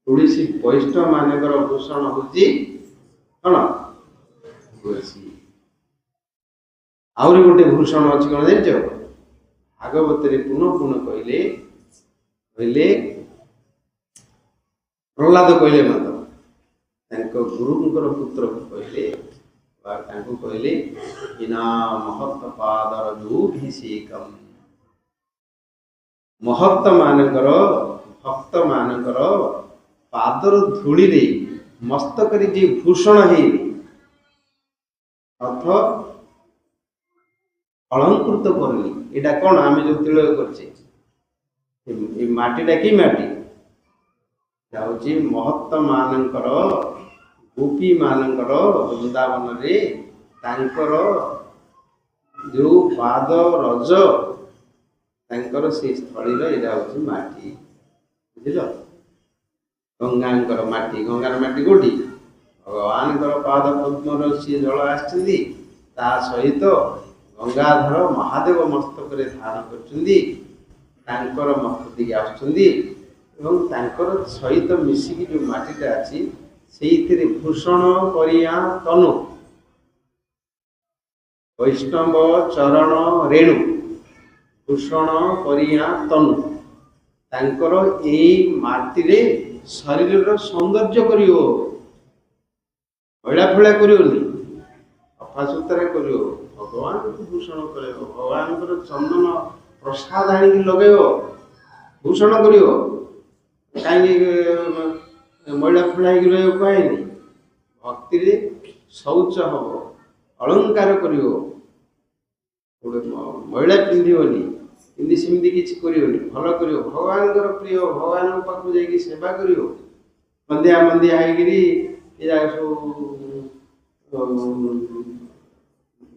ତୁଳସୀ ବୈଷ୍ଣବ ମାନଙ୍କର ଭୂଷଣ ହଉଛି କ'ଣ, ତୁଳସୀ। ଆହୁରି ଗୋଟେ ଭୂଷଣ ଅଛି କ'ଣ ଜାଣିଛ? ଭାଗବତରେ ପୁନଃ କହିଲେ ପ୍ରହ୍ଲାଦ କହିଲେ ମାଧବ ତାଙ୍କ ଗୁରୁଙ୍କର ପୁତ୍ରକୁ କହିଲେ, ତାଙ୍କୁ କହିଲେ ଇନା ମହତ୍ତ ପାଦର ଯୋଭିଷେକମ୍। ମହତ୍ତ ମାନଙ୍କର ଭକ୍ତ ମାନଙ୍କର ପାଦର ଧୂଳିରେ ମସ୍ତକରେ ଯେ ଭୂଷଣ ହେଇନି ଅର୍ଥ ଅଳଙ୍କୃତ କରିନି। ଏଇଟା କ'ଣ ଆମେ ଯୋଉ ତିଳକ କରିଛେ, ଏ ମାଟିଟା କି ମାଟି ଯାଉଛି ମହତ୍ତ ମାନଙ୍କର, ଗୋପୀ ମାନଙ୍କର ବୃନ୍ଦାବନରେ ତାଙ୍କର ଯୋଉ ପାଦ ରଜ, ତାଙ୍କର ସେଇ ସ୍ଥଳୀର ଏଇଟା ହଉଛି ମାଟି। ବୁଝିଲ, ଗଙ୍ଗାଙ୍କର ମାଟି। ଗଙ୍ଗାର ମାଟି କୋଉଠି? ଭଗବାନଙ୍କର ପାଦ ପଦ୍ମର ସିଏ ଜଳ ଆସିଛନ୍ତି, ତା ସହିତ ଗଙ୍ଗାଧର ମହାଦେବ ମସ୍ତକରେ ଧାରଣ କରୁଛନ୍ତି, ତାଙ୍କର ମସ୍ତକରେ ଆସୁଛନ୍ତି ଏବଂ ତାଙ୍କର ସହିତ ମିଶିକି ଯୋଉ ମାଟିଟା ଅଛି ସେଇଥିରେ ଭୂଷଣ କରିଆ ତନୁ, ବୈଷ୍ଣବ ଚରଣ ରେଣୁ ଭୂଷଣ କରିଆ ତନୁ, ତାଙ୍କର ଏଇ ମାଟିରେ ଶରୀରର ସୌନ୍ଦର୍ଯ୍ୟ କରିବ। ମଇଳା ଫଳା କରିବନି, ସଫାସୁତରା କରିବ, ଭଗବାନଙ୍କୁ ଭୂଷଣ କରିବ, ଭଗବାନଙ୍କର ଚନ୍ଦନ ପ୍ରସାଦ ଆଣିକି ଲଗେଇବ, ଭୂଷଣ କରିବ। କାହିଁକି ମଇଳା ଫଳା ହେଇକି ରହିବ କୁହାହେଇନି? ଭକ୍ତିରେ ଶୌଚ ହବ, ଅଳଙ୍କାର କରିବ, ଗୋଟେ ମଇଳା ପିନ୍ଧିବନି, ପିନ୍ଧି ସେମିତି କିଛି କରିବନି, ଭଲ କରିବ, ଭଗବାନଙ୍କର ପ୍ରିୟ, ଭଗବାନଙ୍କ ପାଖକୁ ଯାଇକି ସେବା କରିବ। ମନ୍ଦିଆ ମନ୍ଦିଆ ହେଇକିରି ଏ ଯାକ ସବୁ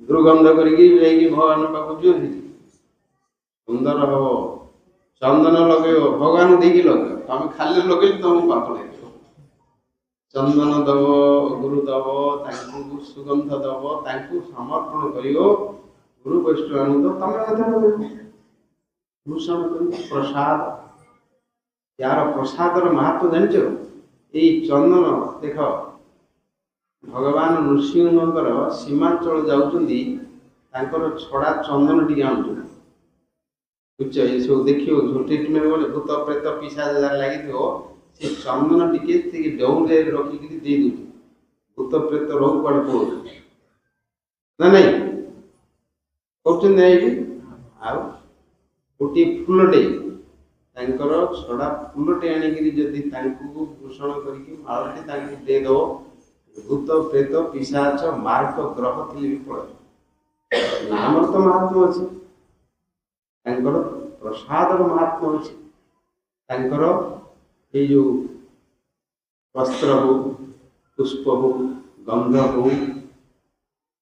ଦୁର୍ଗନ୍ଧ କରିକି ଯାଇକି ଭଗବାନଙ୍କ ପାଖକୁ ଯିବ, ସୁନ୍ଦର ହବ। ଚନ୍ଦନ ଲଗେଇବ, ଭଗବାନ ଦେଇକି ଲଗେଇବ, ତମେ ଖାଲି ଲଗେଇଲେ ତମକୁ ପାପ ଲାଗିବ। ଚନ୍ଦନ ଦବ, ଗୁରୁ ଦବ, ତାଙ୍କୁ ସୁଗନ୍ଧ ଦବ, ତାଙ୍କୁ ସମର୍ପଣ କରିବ, ଗୁରୁ ବୈଷ୍ଣବ ତମେ ମଧ୍ୟ ଲଗେଇବ, ଭୂଷଣ କରିବ। ପ୍ରସାଦ, यार प्रसादर महत्व जानिଛ? ଏଇ ଚନ୍ଦନ ଦେଖ, ଭଗବାନ ନୃସିଂହଙ୍କର ସୀମାଞ୍ଚଳ ଯାଉଛନ୍ତି, ତାଙ୍କର ଛଡ଼ା ଚନ୍ଦନ ଟିକେ ଆଣୁଛନ୍ତି, ବୁଝଛ? ଏସବୁ ଦେଖିବ ଟ୍ରିଟମେଣ୍ଟ ଗଲେ ଭୂତ ପ୍ରେତ ପିଶାଚ ଯାହାର ଲାଗିଥିବ, ସେ ଚନ୍ଦନ ଟିକେ ଡଉରେ ରଖିକିରି ଦେଇ ଦେଉଛି, ଭୂତ ପ୍ରେତ ରହୁ କୁଆଡ଼େ ପଳଉଛନ୍ତି ନା ନାଇଁ, କରୁଛନ୍ତି ନା ଏଇଠି। ଆଉ ଗୋଟିଏ ଫୁଲଟେ, ତାଙ୍କର ଛଡ଼ା ଫୁଲଟେ ଆଣିକିରି ଯଦି ତାଙ୍କୁ ଭୂଷଣ କରିକି ମାଳଟେ ତାଙ୍କୁ ଦେଇଦେବ, ଭୂତ ପ୍ରେତ ପିଶାଚ ମାର୍କ ଗ୍ରହ ଥିଲେ ବି ପଳେଇବ। ଆମର ତ ମହାତ୍ମ ଅଛି, ତାଙ୍କର ପ୍ରସାଦର ମହାତ୍ମ ଅଛି, ତାଙ୍କର ଏଇ ଯେଉଁ ବସ୍ତ୍ର ହଉ, ପୁଷ୍ପ ହଉ, ଗନ୍ଧ ହଉ,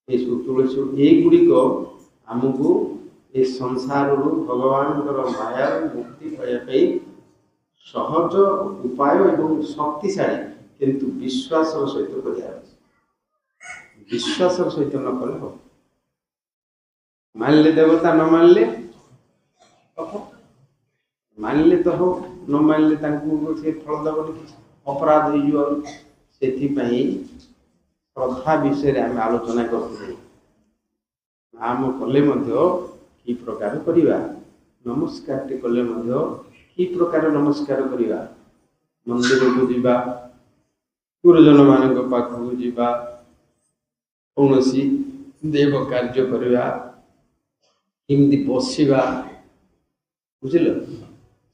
ଏସବୁ ତୁଳସୀ ହଉ, ଏଇଗୁଡ଼ିକ ଆମକୁ ଏ ସଂସାରରୁ ଭଗବାନଙ୍କର ମାୟାରୁ ମୁକ୍ତି ପାଇବା ପାଇଁ ସହଜ ଉପାୟ ଏବଂ ଶକ୍ତିଶାଳୀ, କିନ୍ତୁ ବିଶ୍ୱାସର ସହିତ କରିବା ଅଛି। ବିଶ୍ୱାସର ସହିତ ନ କଲେ ହବ। ମାନିଲେ ଦେବତା, ନ ମାନିଲେ ମାନିଲେ ତ ହଉ, ନ ମାନିଲେ ତାଙ୍କୁ ସେ ଫଳ ଦେବନି, କିଛି ଅପରାଧ ହେଇଯିବ। ସେଥିପାଇଁ ଶ୍ରଦ୍ଧା ବିଷୟରେ ଆମେ ଆଲୋଚନା କରୁଥିଲେ। ନାମ କଲେ ମଧ୍ୟ କି ପ୍ରକାର କରିବା, ନମସ୍କାରଟି କଲେ ମଧ୍ୟ କି ପ୍ରକାର ନମସ୍କାର କରିବା, ମନ୍ଦିରକୁ ଯିବା, ଗୁରୁଜନ ମାନଙ୍କ ପାଖକୁ ଯିବା, କୌଣସି ଦେବ କାର୍ଯ୍ୟ କରିବା, କେମିତି ବସିବା, ବୁଝିଲ?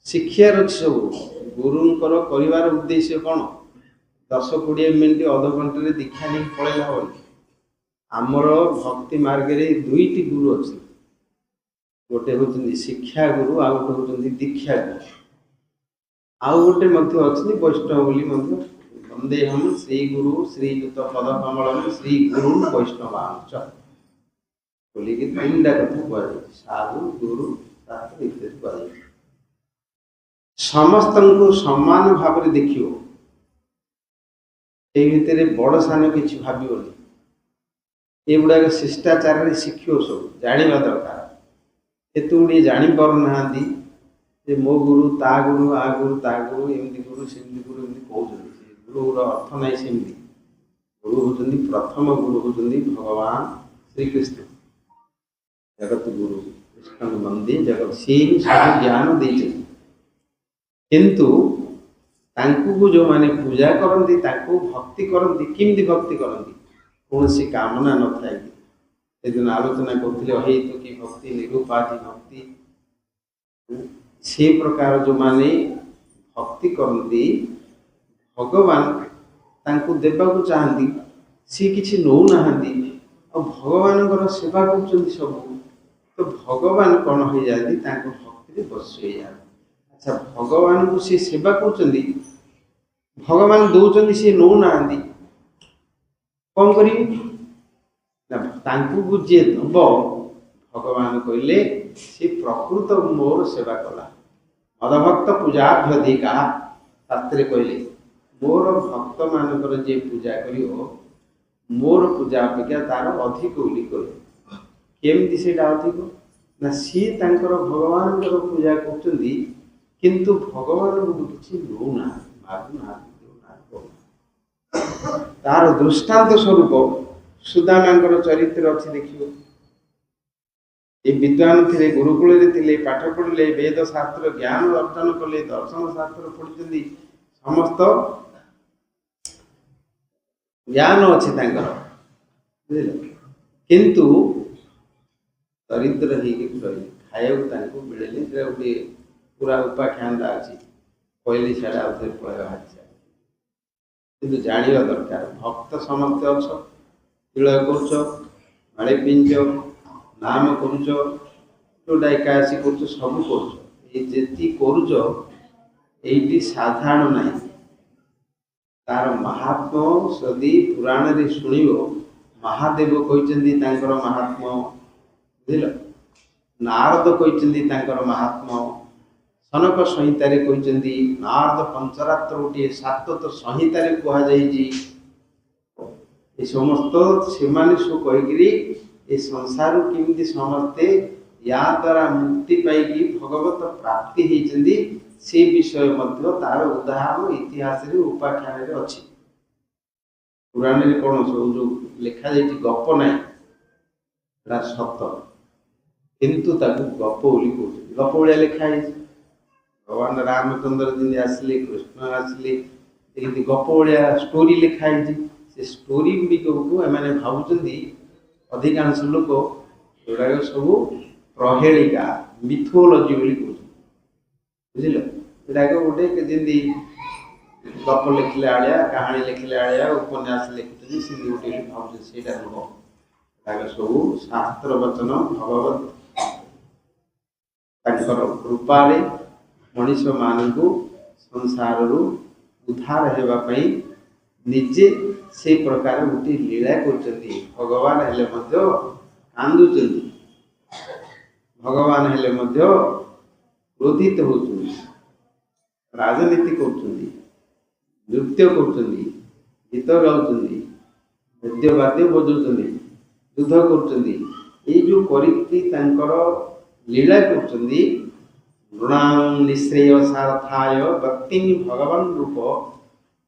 ଶିକ୍ଷାର ଅଛି ସବୁ। ଗୁରୁଙ୍କର କରିବାର ଉଦ୍ଦେଶ୍ୟ କ'ଣ? 10-20 ମିନିଟ୍ ଅଧଘଣ୍ଟାରେ ଦୀକ୍ଷା ନେଇକି ପଳେଇଲେ ହବନି। ଆମର ଭକ୍ତି ମାର୍ଗରେ ଦୁଇଟି ଗୁରୁ ଅଛି, ଗୋଟେ ହେଉଛନ୍ତି ଶିକ୍ଷା ଗୁରୁ, ଆଉ ଗୋଟେ ହେଉଛନ୍ତି ଦୀକ୍ଷା ଗୁରୁ, ଆଉ ଗୋଟେ ମଧ୍ୟ ଅଛନ୍ତି ବୈଷ୍ଣବ ବୋଲି ମଧ୍ୟ। ବନ୍ଦେହଂ ଶ୍ରୀ ଗୁରୁ ଶ୍ରୀଯୁକ୍ତ ପଦକମଳଂ ଶ୍ରୀ ଗୁରୁ ବୈଷ୍ଣବାଂଶ ବୋଲିକି ତିନିଟା କଥା କୁହାଯାଇଛି। ସାଧୁ, ଗୁରୁ, ଶାସ୍ତ୍ର ଇତ୍ୟାଦି କୁହାଯାଇଛି। ସମସ୍ତଙ୍କୁ ସମାନ ଭାବରେ ଦେଖିବ, ସେଇ ଭିତରେ ବଡ଼ ସାନ କିଛି ଭାବିବନି। ଏଗୁଡ଼ାକ ଶିଷ୍ଟାଚାରରେ ଶିଖିବ, ସବୁ ଜାଣିବା ଦରକାର। ଏତେ ଗୁଡ଼ିଏ ଜାଣିପାରୁନାହାନ୍ତି ଯେ ମୋ ଗୁରୁ, ତା ଗୁରୁ, ଆ ଗୁରୁ, ତା ଗୁରୁ, ଏମିତି ଗୁରୁ, ସେମିତି ଗୁରୁ, ଏମିତି କହୁଛନ୍ତି। ସେ ଗୁରୁର ଅର୍ଥ ନାହିଁ ସେମିତି। ଗୁରୁ ହେଉଛନ୍ତି, ପ୍ରଥମ ଗୁରୁ ହେଉଛନ୍ତି ଭଗବାନ ଶ୍ରୀକୃଷ୍ଣ, ଜଗତ ଗୁରୁ କୃଷ୍ଣ ବନ୍ଦେ ଜଗତ। ସିଏ ହିଁ ସବୁ ଜ୍ଞାନ ଦେଇଛନ୍ତି, କିନ୍ତୁ ତାଙ୍କୁ ଯେଉଁମାନେ ପୂଜା କରନ୍ତି, ତାଙ୍କୁ ଭକ୍ତି କରନ୍ତି, କେମିତି ଭକ୍ତି କରନ୍ତି? କୌଣସି କାମନା ନଥାଏ। ସେଦିନ ଆଲୋଚନା କରୁଥିଲେ ଅହେତୁକି ଭକ୍ତି, ନିରୁପାଧି ଭକ୍ତି। ସେ ପ୍ରକାର ଯେଉଁମାନେ ଭକ୍ତି କରନ୍ତି, ଭଗବାନ ତାଙ୍କୁ ଦେବାକୁ ଚାହାନ୍ତି, ସିଏ କିଛି ନେଉନାହାନ୍ତି, ଆଉ ଭଗବାନଙ୍କର ସେବା କରୁଛନ୍ତି ସବୁ, ତ ଭଗବାନ କ'ଣ ହେଇଯାନ୍ତି? ତାଙ୍କ ଭକ୍ତିରେ ବସି ହେଇଯାନ୍ତି। ଆଚ୍ଛା, ଭଗବାନଙ୍କୁ ସିଏ ସେବା କରୁଛନ୍ତି, ଭଗବାନ ଦଉଛନ୍ତି, ସିଏ ନେଉନାହାନ୍ତି, କ'ଣ କରିବେ ନା? ତାଙ୍କୁ ଯିଏ ଦେବ, ଭଗବାନ କହିଲେ ସେ ପ୍ରକୃତ ମୋର ସେବା କଲା। ମଦଭକ୍ତ ପୂଜାଭ୍ୟଧିକା, ଶାସ୍ତ୍ରରେ କହିଲେ ମୋର ଭକ୍ତ ମାନଙ୍କର ଯିଏ ପୂଜା କରିବ, ମୋର ପୂଜା ଅପେକ୍ଷା ତାର ଅଧିକ ବୋଲି କହିବ। କେମିତି ସେଇଟା ଅଧିକ? ନା ସିଏ ତାଙ୍କର ଭଗବାନଙ୍କର ପୂଜା କରୁଛନ୍ତି, କିନ୍ତୁ ଭଗବାନଙ୍କୁ କିଛି ନେଉନାହାନ୍ତି, ମାଗୁନାହାନ୍ତି, ଦେଉନାହାନ୍ତି। ତାର ଦୃଷ୍ଟାନ୍ତ ସ୍ୱରୂପ ସୁଦାମାଙ୍କର ଚରିତ୍ର ଅଛି, ଦେଖିବ। ଏ ବିଦ୍ୱାନ ଥିଲେ, ଗୁରୁକୁଳରେ ଥିଲେ, ପାଠ ପଢ଼ିଲେ, ବେଦ ଶାସ୍ତ୍ର ଜ୍ଞାନ ଅର୍ଜନ କଲେ, ଦର୍ଶନ ଶାସ୍ତ୍ର ପଢ଼ିଛନ୍ତି, ସମସ୍ତ ज्ञान अच्छे बुझल किंतु दरिद्र ही खाया मिले गोटे पूरा उपाख्यान अच्छी कहली सारा आउे पढ़ा किंतु जानिबा दरकार भक्त समस्ते अछ तिलय करुच माड़ी पिंच नाम करुच जोटा एकादशी करुच सब करुच ये करुच ये साधारण नहीं तार महात्मा सदी पुराण रे शुणिब महादेव कहते महात्मा बुझल नारद कहते महात्मा सनक संहितार कहते नारद पंचरात्र गोटे सात संहितार कहुई समस्त से सब कहीकि संसार केमी समस्ते या द्वारा मुक्ति पाई भगवत प्राप्ति होती से विषय तार उदाहरण इतिहास उपाख्यान अच्छी पुराण में कौन सब जो लिखा जाए गप ना सत किंतु गप बोली कहते गप भाया लिखाई भगवान रामचंद्र जी आसिले कृष्ण आसिले गप भाया स्टोरी लिखाई से स्टोरी गुड़िक एम भावुं अधिकांश लोक जोड़ा सब प्रहेलिका मिथोलॉजी कहते बुझल ये गोटे जमी गप लिखिले आलिया कहानी लिखिले आलिया उपन्यास लिखुच्च सी गोटे भाव से नुह सब शास्त्र वचन भगवत रूपारे मनीष मान संसार उद्धार होगापी निजे से प्रकार गोटे लीला कर भगवान हेले कांदुच भगवान हेले क्रोधित हो राजनीति कर नृत्य कर गीत गाँव नृत्य वाद्य बजाउं युद्ध कर जो लीला कर निश्रेय सार्थाय व्यक्ति भगवान रूप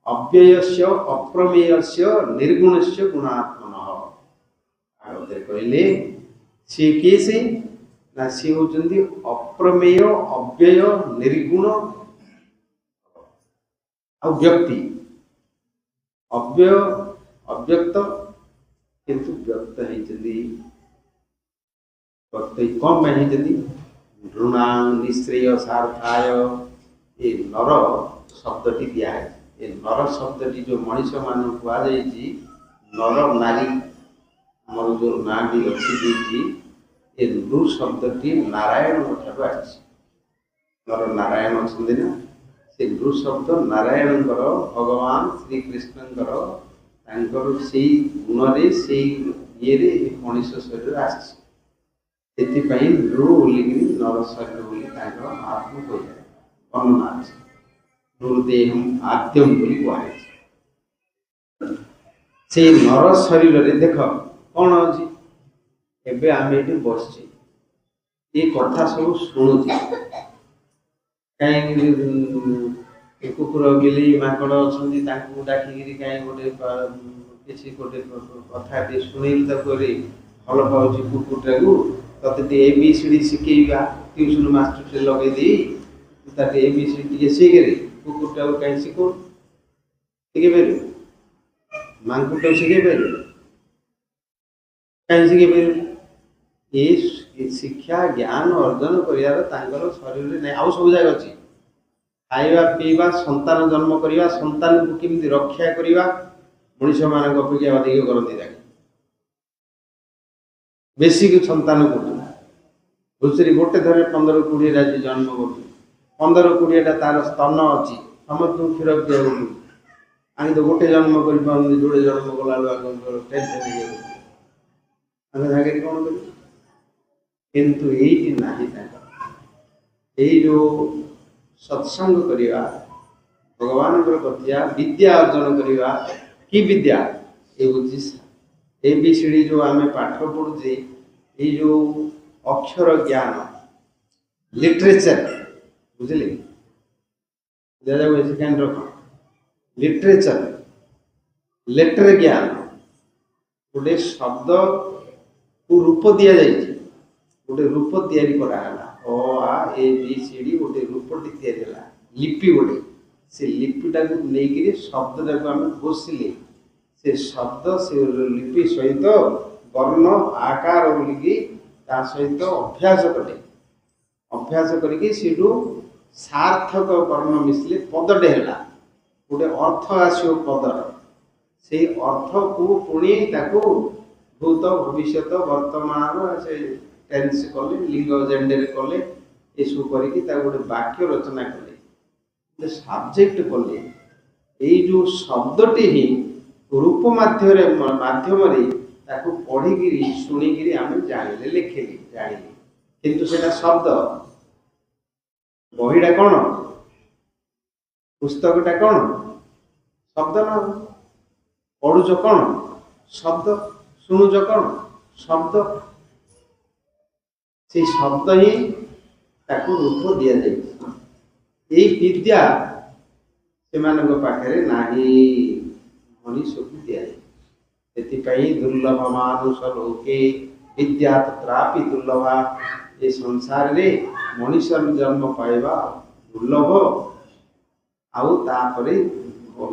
अव्ययस्य अप्रमेयस्य निर्गुणस्य गुणात्मनः कहले सी किए से ना सी होचंदी अप्रमेय अव्यय निर्गुण आ व्यक्ति अव्यय अव्यक्त किंतु व्यक्त होती व्यक्त कम में होती नृणां निश्रेय सार्थाय ये नर शब्दटी दिया है ये नर शब्दटी जो मनीष मान कहुई नर नारी आमर जो ना भी अच्छी ये नृ शब्दटी नारायण ठार आई नर नारायण अच्छा ना से नृ शब्द नारायण भगवान श्रीकृष्ण से गुण से ये मनीष शरीर आसी नृ बोलिकी नर शरीर बोली महात्मा कही वर्णना नृदेहम आद्यम बोली कहुई से नर शरीर देख कौन अच्छी एबे आम ये बस ये कथा सब शुणुचे कहीं कुकुर बिली माकड़ अच्छा डाकिकी कहीं गोटे किसी गोटे कथा शुणेली भल पाँच कुकुरटा को ते ABCD शिखेगा ट्यूशन मास्टर से लगे दी ABCD शिखे कुकुरटा को कहीं शिखो शिखे पार मांकुटा शिखे पार कहीं शिखे पार ये शिक्षा ज्ञान अर्जन कर शरीर नहीं आउ सब जगह अच्छी खाଇବା पीवा संतान जन्म करवा संतान को केमती रक्षा करवा मनीष मान अपेक्षा अधिक करती बेसी संतान कर गोटे थर 15-20 राज्य जन्म कर 15-20 तार स्तन अच्छी समस्त क्षीर पिया आगे तो गोटे जन्म कर जोड़े जन्म कला टेंशन आगे कौन कर किंतु ये ना यही जो सत्संग करवा भगवान कथिया विद्या अर्जन करवा कि विद्या ये हूँ ABCD जो आम पाठ पढ़ुचे ये जो अक्षर ज्ञान लिटरेचर बुझे सेकेंड रख लिटरेचर लेटर ज्ञान गोटे शब्द को रूप दि जाए गोटे रूप या ABCD गोटे रूपटी या लिपि गोटे से लिपिटा को लेकिन शब्द जाक आम घोषिले से शब्द से लिपि सहित वर्ण आकार बोलिकी ता सहित अभ्यास कले अभ्यास करके सीठू सार्थक वर्ण मिसले पदटे है गोटे अर्थ आसो पदर से अर्थ को पुणी ताकू भूत भविष्य वर्तमान से टेन्स कले लिंग जेंडर कले यू करके गोटे वाक्य रचना कले सब्जेक्ट कले यही जो शब्दटी ही रूप माध्यम पढ़ी शुणिकी आम जानिले लिखिले जानिले किंतु सेटा शब्द बहीटा कौन पुस्तकटा कौन शब्द ना पढ़ुच कौन शब्द शुणुच कौन शब्द से शब्द ही ताकू रूप दि जाए विद्या से पाखे नाही मनीष को दि जाए दुर्लभ मानुष लोके विद्या तत्रापि दुर्लभा ये संसार रे मनीष जन्म पाइबा दुर्लभ आउ तापरे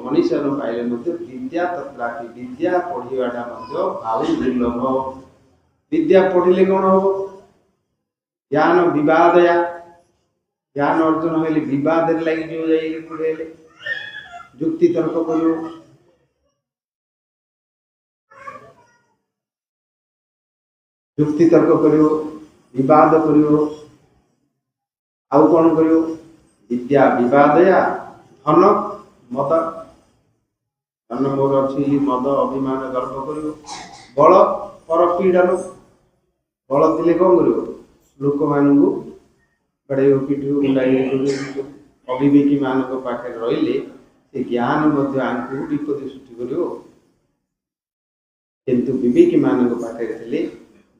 मनीष पाइले विद्या तत्रापि विद्या पढ़ाटा आउ दुर्लभ विद्या पढ़िले कौन हम ज्ञान विवादया ज्ञान अर्जन होले विवाद लगी जो जाइए पढ़े जुक्ति तर्क कर जुक्ति तर्क कर विवाद कर आउ कौन कर विद्या विवादया धन मद धन मोर अच्छी मद अभिमान गर्व कर बल पर पीड़न बल थे कौन कर लोक मानू बड़े पिटू गुंडाई अविवेकी मान पाखे रही से ज्ञान आंकु विपद सृष्टि कर किंतु विवेकी मान पाखे थे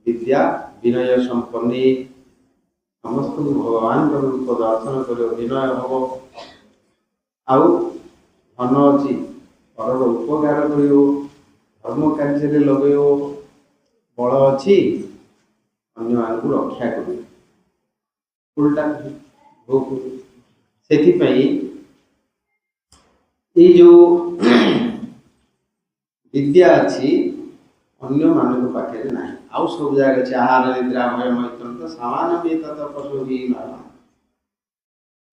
विद्या विनय संपन्नी समस्त भगवान रूप दर्शन कर विनय हम आउ धन अच्छी पर उपकार कर धर्म कार्य लगे बल अच्छी अन्य मानक रक्षा कर उल्टा से जो विद्या अच्छी अन्य मानक पाखे ना आउ सब जगह आहार निद्रा भय मैथुन तो सामान भी पशु भी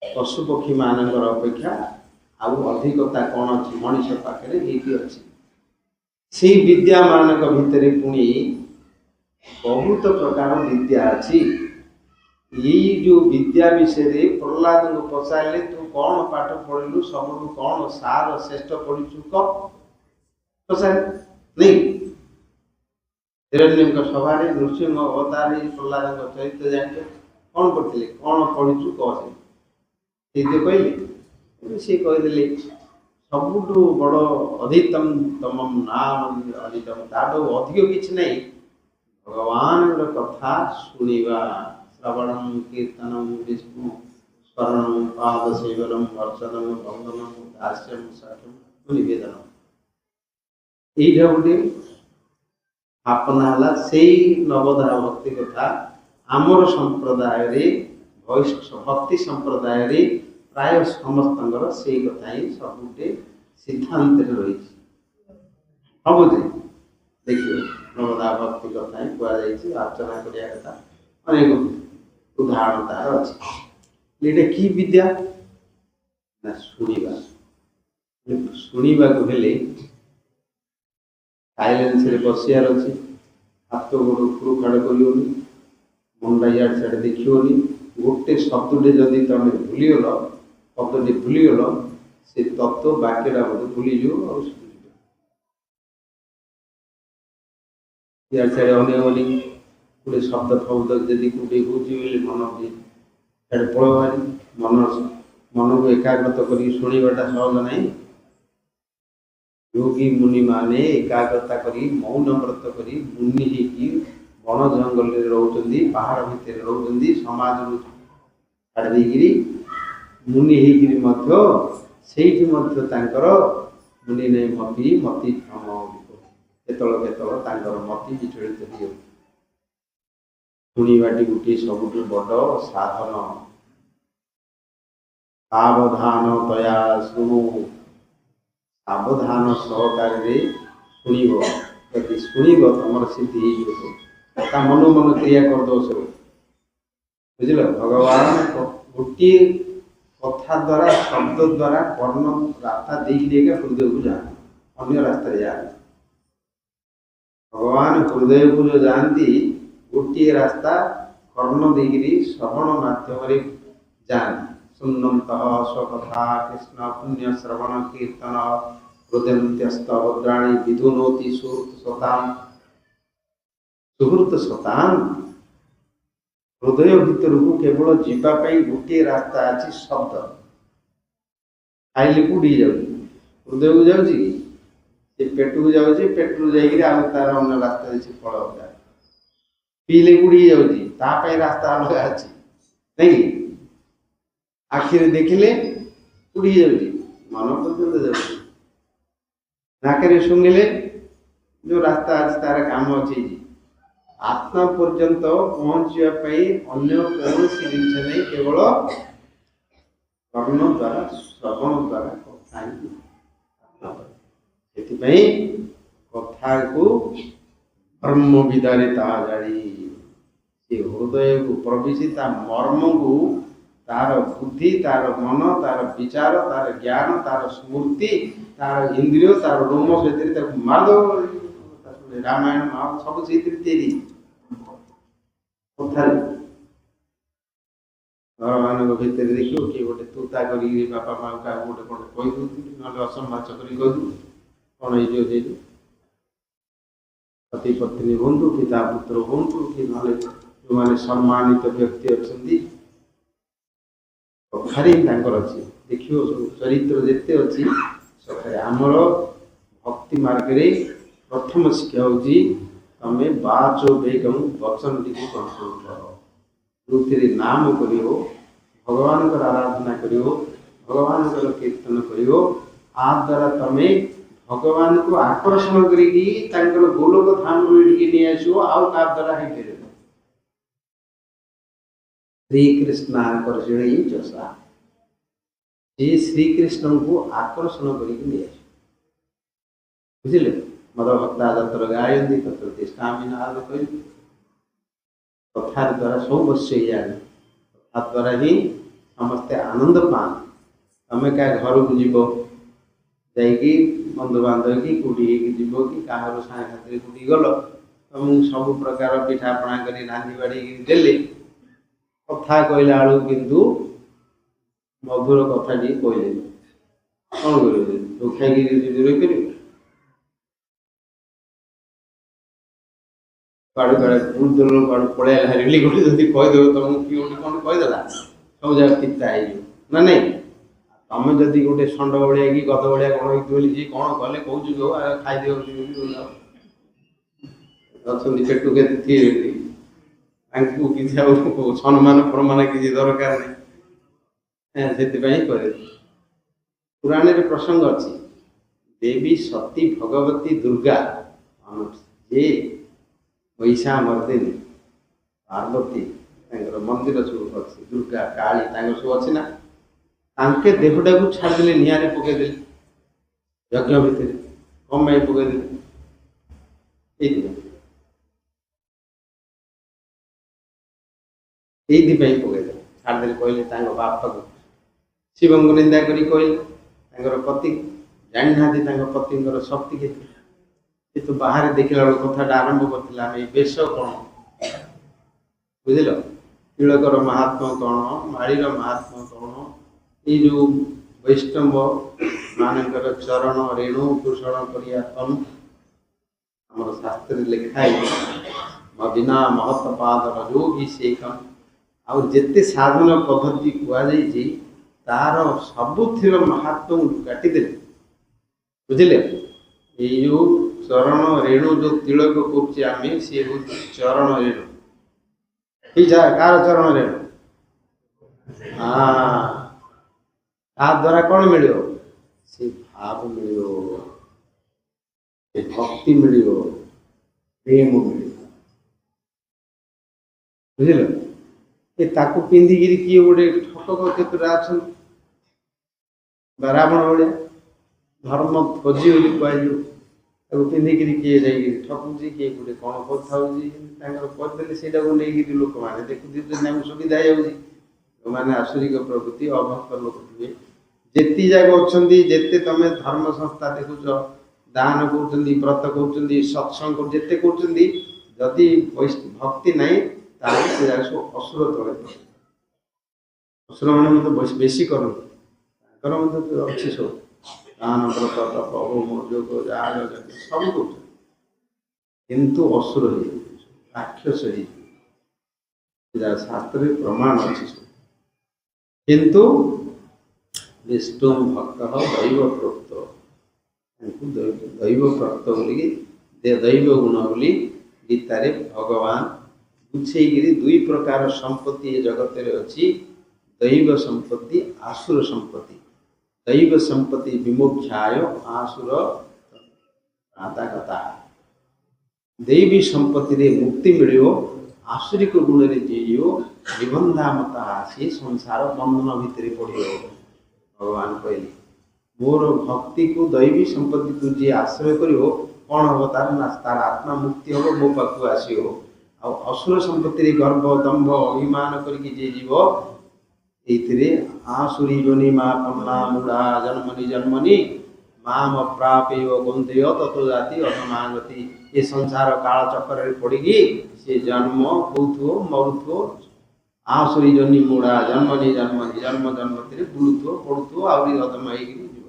पशु पक्षी मान अपेक्षा आउ अधिकता कौन अच्छी मनीष पाखे ये अच्छी से विद्या मानक भितर पुणी बहुत प्रकार विद्या अच्छी यही जो विद्या विषय प्रहलाद को पचारे तू कौन पाठ पढ़लु सब कौन सार श्रेष्ठ पढ़ी कह पचारे नहीं हिरण्य सभा नृसिंह अवतार प्रहलाद चरित्र जान कौन पढ़ते कौन पढ़ीचु कह से कहले सी कहीदे सबुठ बड़ अधितम तम नाम अधितम ताठू अधिक किसी नहीं भगवान कथा शुणा श्रवणम कीर्तनम विष्णु स्मरणम पाद सेवनम अर्चनम वंदनम दास्यम साठम निवेदन यहीटा गोटे स्थापना से नवधारा भक्ति कथा आमर संप्रदाय भक्ति संप्रदाय प्राय समस्त से कथा ही सबुटे सिद्धांत रही सबुजे देखिए नवधा भक्ति कथा ही कहुई अर्चना करिया कथा अनेक उदाहरण तार अच्छी ये कि विद्या ना शुणा शुणा हेले साइलेंस बसियार अच्छी हाथ गोड़ उपरू खाड़ कर मुंडा इाड़ सियाड़ देखनी गोटे शब्दटे जदि तुम भूलीगल शब्दटी भूलीगल से तत्व वाक्यटा मत भूलीज इाड़ सियाड़ अनेक गोटे शब्द फब्द जदि कौटे हो मन भी सियाड़ पड़ो भारी मन को एकाग्रत कर शुणाटा सहज नहीं योगी मुनि माने एकाग्रता करी मौन व्रत करी मुनि ही बण जंगल रोचंदी पहाड़ भितर रोचंदी समाज छाड़ी मुनि होकर मुनि नहीं मति मति भ्रम केतल मति विचलित हो शुणाटी गोटे सबुठ बड़ साधन सावधान तया शुणु सावधान सहकार ଶୁଣିବ, ଯଦି ଶୁଣିବ ତମର ସିଦ୍ଧି ହେଇଯିବ ସବୁ, ତା ମନ ମନ କ୍ରିୟା କରିଦେବ ସବୁ। ବୁଝିଲ, ଭଗବାନ ଗୋଟିଏ କଥା ଦ୍ୱାରା ଶବ୍ଦ ଦ୍ୱାରା କର୍ଣ୍ଣ ରାସ୍ତା ଦେଇକି ଦେଇକା ହୃଦୟକୁ ଯାଆନ୍ତି, ଅନ୍ୟ ରାସ୍ତାରେ ଯାଆନ୍ତି। ଭଗବାନ ହୃଦୟକୁ ଯୋଉ ଯାଆନ୍ତି ଗୋଟିଏ ରାସ୍ତା କର୍ଣ୍ଣ ଦେଇକିରି ଶ୍ରବଣ ମାଧ୍ୟମରେ ଯାଆନ୍ତି। ଶୁଣନ୍ତଃ ସ୍ୱକଥା କୃଷ୍ଣ ପୁଣ୍ୟ ଶ୍ରବଣ କୀର୍ତ୍ତନ ହୃଦୟସ୍ଥ ଭଦ୍ରାଣୀ ବିଧୁନୋତି ସୁହୃତ ସତାମ୍। ହୃଦୟ ଭିତରକୁ କେବଳ ଯିବା ପାଇଁ ଗୋଟିଏ ରାସ୍ତା ଅଛି, ଶବ୍ଦ। ଖାଇଲେ କୋଉଠିକି ଯାଉଛି? ହୃଦୟକୁ ଯାଉଛି କି? ସେ ପେଟକୁ ଯାଉଛି, ପେଟରୁ ଯାଇକିରି ଆଉ ତାର ଅନ୍ୟ ରାସ୍ତାରେ ସେ ଫଳ ଅଲଗା। ପିଇଲେ କୋଉଠିକି ଯାଉଛି? ତା ପାଇଁ ରାସ୍ତା ଅଲଗା ଅଛି, ନାଇଁ? ଆଖିରେ ଦେଖିଲେ କୋଉଠିକି ଯାଉଛି? ମନ ପର୍ଯ୍ୟନ୍ତ ଯାଉଛି। ନାକରେ ଶୁଣିଲେ ଯୋଉ ରାସ୍ତା ଅଛି ତାର କାମ ଅଛି। ଆତ୍ମା ପର୍ଯ୍ୟନ୍ତ ପହଞ୍ଚିବା ପାଇଁ ଅନ୍ୟ କୌଣସି ଜିନିଷ ନାହିଁ, କେବଳ କର୍ଣ୍ଣ ଦ୍ୱାରା ଶ୍ରବଣ ଦ୍ୱାରା କଥା ହିଁ। ସେଥିପାଇଁ କଥାକୁ ଧର୍ମ ବିଦାରେ ତାହା ଜାଣି, ସେ ହୃଦୟକୁ ପ୍ରବେଶି ତା ମର୍ମକୁ, ତାର ବୁଦ୍ଧି, ତାର ମନ, ତାର ବିଚାର, ତାର ଜ୍ଞାନ, ତାର ସ୍ମୃତି, ତାର ଇନ୍ଦ୍ରିୟ, ତାର ରୋମ ସେଥିରେ ତାକୁ ମାରିଦବ। ରାମାୟଣ ମହାଭାରତ ସବୁ ସେଇଥିରେ ତିଆରି କଥାରେ। ଘରମାନଙ୍କ ଭିତରେ ଦେଖିବ କିଏ ଗୋଟେ ତୁତା କରିକି ବାପା ମା କାହାକୁ ଗୋଟେ କଣ କହିଦେଉଛନ୍ତି, ନହେଲେ ଅସମ୍ମାନ କରି କହିଦେଉଛନ୍ତି, କଣ ହେଇଯିବ ସେଇଠି? ପତି ପତ୍ନୀ ହୁଅନ୍ତୁ, ପିତା ପୁତ୍ର ହୁଅନ୍ତୁ, କି ନହେଲେ ଯେଉଁମାନେ ସମ୍ମାନିତ ବ୍ୟକ୍ତି ଅଛନ୍ତି, କଥାରେ ହିଁ ତାଙ୍କର ଅଛି। ଦେଖିବ ସବୁ ଚରିତ୍ର ଯେତେ ଅଛି ସତରେ। ଆମର ଭକ୍ତି ମାର୍ଗରେ ପ୍ରଥମ ଶିକ୍ଷା ହେଉଛି ତମେ ବାଚ ବେଗମ୍ ବଚନଟିକୁ କଣ୍ଟ୍ରୋଲ କର। ଯେଉଁଥିରେ ନାମ କରିବ, ଭଗବାନଙ୍କର ଆରାଧନା କରିବ, ଭଗବାନଙ୍କର କୀର୍ତ୍ତନ କରିବ, ଆ ଦ୍ୱାରା ତମେ ଭଗବାନଙ୍କୁ ଆକର୍ଷଣ କରିକି ତାଙ୍କର ଗୋଲକ ଧାମରୁ ଏଠିକି ନେଇ ଆସିବ। ଆଉ କାହା ଦ୍ୱାରା ହେଇପାରିବ? ଶ୍ରୀକୃଷ୍ଣ ଆକର୍ଷଣ ହିଁ ଚଷା। ସେ ଶ୍ରୀକୃଷ୍ଣଙ୍କୁ ଆକର୍ଷଣ କରିକି ନେଇ ଆସିବ। ବୁଝିଲେ? ମଦ ଭକ୍ତା ଯତ୍ର ଗାୟନ୍ତି ତତ୍ର ତିଷ୍ଠାମି ନାରଦ କହିଲେ। କଥା ଦ୍ୱାରା ସବୁ ବଶ୍ୟ ହେଇଯାଏ। କଥା ଦ୍ୱାରା ହିଁ ସମସ୍ତେ ଆନନ୍ଦ ପାଆନ୍ତି। ତମେ କାହା ଘରକୁ ଯିବ, ଯାଇକି ବନ୍ଧୁବାନ୍ଧବ କି କୋଉଠି ହେଇକି ଯିବ, କି କାହାର ସାଙ୍ଗସାଥିରେ କୋଉଠି ଗଲ, ତମକୁ ସବୁ ପ୍ରକାର ପିଠାପଣା କରି ରାନ୍ଧି ବାଢ଼ିକି ଦେଲେ, କଥା କହିଲା ବେଳକୁ କିନ୍ତୁ ମଧୁର କଥା ଟିକେ କହିଲେନି, କଣ କରିବ? ତୁ ଖାଇକି ରହିପାରିବ? କୁଆଡ଼ୁ କୁଆଡ଼େ ଦୂରରୁ କୁଆଡ଼ୁ ପଳେଇ ଆସିଲା ରିଲି ଗୋଟେ ଯଦି କହିଦେବ, ତମକୁ କିଏ ଗୋଟେ କଣ କହିଦେଲା, ସବୁ ଜାଗା ପିତା ହେଇଯିବ ନା ନାଇଁ? ତମେ ଯଦି ଗୋଟେ ଷଣ୍ଢ ଭଳିଆ କି ଗଧ ଭଳିଆ କଣ ହେଇଥିବ ବୋଲି ଯିଏ କଣ କଲେ କହୁଛୁ କି ଖାଇଦିଅ ଅଛନ୍ତି, ପେଟୁ କେତେ ଥିଏ, ତାଙ୍କୁ କିଛି ଆଉ ସମ୍ମାନ ପ୍ରମାଣ କିଛି ଦରକାର ନାହିଁ। ସେଥିପାଇଁ କରେ। ପୁରାଣରେ ପ୍ରସଙ୍ଗ ଅଛି, ଦେବୀ ସତୀ ଭଗବତୀ ଦୁର୍ଗା ଯେ ପଇସା ମର୍ଦିନୀ ପାର୍ବତୀ, ତାଙ୍କର ମନ୍ଦିର ସବୁ ଅଛି, ଦୁର୍ଗା କାଳୀ ତାଙ୍କର ସବୁ ଅଛି ନା। ତାଙ୍କେ ଦେହଟାକୁ ଛାଡ଼ିଦେଲେ, ନିଆଁରେ ପକେଇଦେଲେ ଯଜ୍ଞ ଭିତରେ। କଣ ପାଇଁ ପକେଇଦେଲେ? ଏଇଥିପାଇଁ ପକେଇଦେଲେ, ଛାଡ଼ିଦେଲେ। କହିଲେ ତାଙ୍କ ବାପାକୁ ଶିବଙ୍କୁ ନିନ୍ଦା କରି କହିଲେ, ତାଙ୍କର ପତି ଜାଣିନାହାନ୍ତି ତାଙ୍କ ପତିଙ୍କର ଶକ୍ତି କେତେ। କିନ୍ତୁ ବାହାରେ ଦେଖିଲା ବେଳକୁ କଥାଟା ଆରମ୍ଭ କରିଥିଲା, ଆମେ ଏଇ ବେଶ କଣ, ବୁଝିଲ? ତିଳକର ମହାତ୍ମ କଣ, ମାଳିର ମହାତ୍ମ କଣ, ଏଇ ଯୋଉ ବୈଷ୍ଣବ ମାନଙ୍କର ଚରଣ ରେଣୁ ଭୂଷଣ କରିବା ତନୁ ଆମର ଶାସ୍ତ୍ରରେ ଲେଖା ହେଇଛି, ବିନା ମହତ ପାଦର ଯୋଗୀ ସେ କଣ। ଆଉ ଯେତେ ସାଧନ ପଦ୍ଧତି କୁହାଯାଇଛି ତାର ସବୁଥିର ମହାତ୍ମକୁ କାଟିଦେଲେ। ବୁଝିଲେ? ଏଇ ଯୋଉ ଚରଣ ରେଣୁ ଯୋଉ ତିଳକ କରୁଛି ଆମେ, ସିଏ ହଉଛି ଚରଣ ରେଣୁ। କାହାର ଚରଣ ରେଣୁ? ତା ଦ୍ୱାରା କଣ ମିଳିବ? ସେ ଭାବ ମିଳିବ, ସେ ଭକ୍ତି ମିଳିବ, ପ୍ରେମ ମିଳିବ। ବୁଝିଲ? ତାକୁ ପିନ୍ଧିକିରି କିଏ ଗୋଟେ ଠକ କେତେଟା ଅଛନ୍ତି, ରାବଣ ଭଳିଆ ଧର୍ମ ଖୋଜି ବୋଲି କୁହାଯିବ। ପିନ୍ଧିକିରି କିଏ ଯାଇକି ଠକୁଛି କିଏ ଗୋଟେ କ'ଣ କରିଥାଉଛି ତାଙ୍କର କରିଦେଲେ ସେଇଟାକୁ ନେଇକିରି ଲୋକମାନେ ଦେଖୁଥିବେ ତାଙ୍କୁ ସୁବିଧା ହେଇଯାଉଛି। ଯେଉଁମାନେ ଆସୁରିକ ପ୍ରକୃତି ଅଭକ୍ତ ଲୋକ ଥିବେ ଯେତେ ଯାକ ଅଛନ୍ତି, ଯେତେ ତମେ ଧର୍ମ ସଂସ୍ଥା ଦେଖୁଛ ଦାନ କରୁଛନ୍ତି, ବ୍ରତ କରୁଛନ୍ତି, ସତ୍ସଙ୍ଗ ଯେତେ କରୁଛନ୍ତି, ଯଦି ଭକ୍ତି ନାହିଁ ତାହେଲେ ସେ ଯାକ ସବୁ ଅସୁର ତଳେ ପଡ଼େ। ଅସୁର ମାନେ ମଧ୍ୟ ବେଶୀ କରନ୍ତି, ତାଙ୍କର ମଧ୍ୟ ଅଛି ସବୁ ଦାନ ବ୍ରତ ତପ ହୋମ ଯୋଗ ଯାଗ ସବୁ କରୁଛନ୍ତି, କିନ୍ତୁ ଅସୁର ହେଇଯିବେ, ରାକ୍ଷସ ହେଇଯିବେ, ଶାସ୍ତ୍ରରେ ପ୍ରମାଣ ଅଛି ସବୁ। କିନ୍ତୁ ବିଷ୍ଣୁ ଭକ୍ତ ଦୈବ ପ୍ରୋକ୍ତ, ତାଙ୍କୁ ଦୈବ ପ୍ରୋକ୍ତ ବୋଲିକି ଦୈବ ଗୁଣ ବୋଲି ଗୀତାରେ ଭଗବାନ ବୁଝେଇକିରି ଦୁଇ ପ୍ରକାର ସମ୍ପତ୍ତି ଏ ଜଗତରେ ଅଛି, ଦୈବ ସମ୍ପତ୍ତି ଆସୁର ସମ୍ପତ୍ତି। ଦୈବ ସମ୍ପତ୍ତି ବିମୋକ୍ଷାୟ ଆସୁର କଥା। ଦୈବୀ ସମ୍ପତ୍ତିରେ ମୁକ୍ତି ମିଳିବ, ଆସୁରିକ ଗୁଣରେ ଯିଏ ନିବନ୍ଧାମତା ସେ ସଂସାର ବନ୍ଧନ ଭିତରେ ପଡ଼ିବ। ଭଗବାନ କହିଲେ ମୋର ଭକ୍ତିକୁ ଦୈବୀ ସମ୍ପତ୍ତିକୁ ଯିଏ ଆଶ୍ରୟ କରିବ କ'ଣ ହେବ, ତାର ଆତ୍ମା ମୁକ୍ତି ହେବ, ମୋ ପାଖକୁ ଆସିବ। ଆଉ ଅସୁର ସମ୍ପତ୍ତିରେ ଗର୍ବ ଦମ୍ଭ ଅଭିମାନ କରିକି ଯିଏ ଯିବ, ଏଇଥିରେ ଆସୁରୀ ଯୋନି ମା ପନ୍ନା ମୁଢ଼ା ଜନ୍ମନି ଜନ୍ମନି ମାମ ପ୍ରାପେୟ ଗନ୍ଧେୟ ତତ୍ଵ ଜାତି ଅଧମାଗତି। ଏ ସଂସାର କାଳ ଚକ୍ରରେ ପଡ଼ିକି ସେ ଜନ୍ମ ହେଉଥିବ, ମରୁଥିବ, ଆସୁରୀ ଜନି ମୁଢ଼ା ଜନ୍ମନି ଜନ୍ମନି ଜନ୍ମ ଜନ୍ମତିରେ ବୁଲୁଥିବ, ପଡ଼ୁଥିବ, ଆହୁରି ଅଧମ ହେଇକିରି ଯିବ।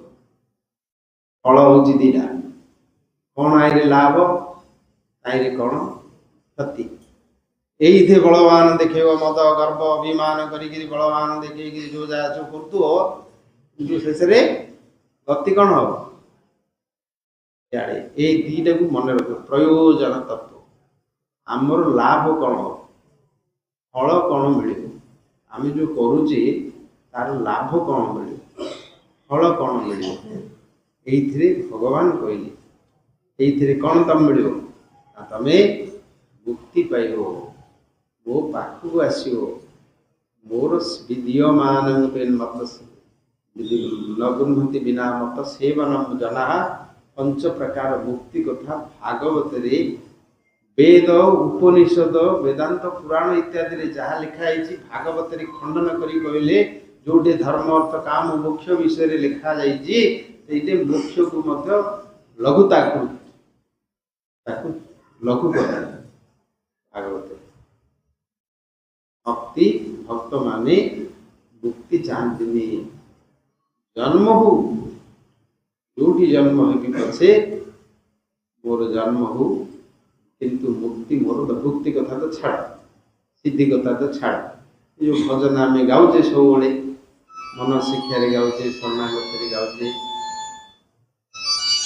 ଫଳ ହେଉଛି ଦିଟା, କ'ଣ ଆଇରେ ଲାଭ, ତାଇରେ କ'ଣ କ୍ଷତି। ଏଇଥିରେ ବଳବାନ ଦେଖେଇବ, ମଦ ଗର୍ବ ଅଭିମାନ କରିକିରି ବଳବାନ ଦେଖେଇକିରି ଯେଉଁ ଯାହା ସବୁ କରୁଥିବ, କିନ୍ତୁ ଶେଷରେ ଗତି କ'ଣ ହବ? ଇଆଡ଼େ ଏଇ ଦିଟାକୁ ମନେ ରଖିବ, ପ୍ରୟୋଜନ ତତ୍ଵ। ଆମର ଲାଭ କ'ଣ ହବ, ଫଳ କ'ଣ ମିଳିବ, ଆମେ ଯେଉଁ କରୁଛେ ତାର ଲାଭ କ'ଣ ମିଳିବ, ଫଳ କ'ଣ ମିଳିବ, ଏଇଥିରେ ଭଗବାନ କହିଲେ ଏଇଥିରେ କ'ଣ ତମେ ମିଳିବ ନା ତମେ ମୁକ୍ତି ପାଇବ, ମୋ ପାଖକୁ ଆସିବ, ମୋର ବିଦ୍ୟମାନ ମତ ଲଗୁନ୍ମତି ବିନା ମତ ସେବନ ଜନା। ପଞ୍ଚ ପ୍ରକାର ମୁକ୍ତି କଥା ଭାଗବତରେ ବେଦ ଉପନିଷଦ ବେଦାନ୍ତ ପୁରାଣ ଇତ୍ୟାଦିରେ ଯାହା ଲେଖା ହେଇଛି, ଭାଗବତରେ ଖଣ୍ଡନ କରି କହିଲେ ଯୋଉଠି ଧର୍ମ ଅର୍ଥ କାମ ମୋକ୍ଷ ବିଷୟରେ ଲେଖା ଯାଇଛି, ସେଇଠି ମୋକ୍ଷକୁ ମଧ୍ୟ ଲଘୁତା କରୁ, ତାକୁ ଲଘୁ କରାଯାଏ ଭାଗବତରେ। ଭକ୍ତି ଭକ୍ତ ମାନେ ମୁକ୍ତି ଚାହାନ୍ତିନି, ଜନ୍ମ ହଉ ଯୋଉଠି ଜନ୍ମ ହେବି ପଛେ ମୋର ଜନ୍ମ ହଉ, କିନ୍ତୁ ମୁକ୍ତି ମୋର ଭକ୍ତି କଥା ତ ଛାଡ଼, ସିଦ୍ଧି କଥା ତ ଛାଡ଼। ଏ ଯେଉଁ ଭଜନ ଆମେ ଗାଉଛେ ସବୁବେଳେ, ମନ ଶିକ୍ଷାରେ ଗାଉଛେ, ଶରଣାଗତରେ ଗାଉଛେ,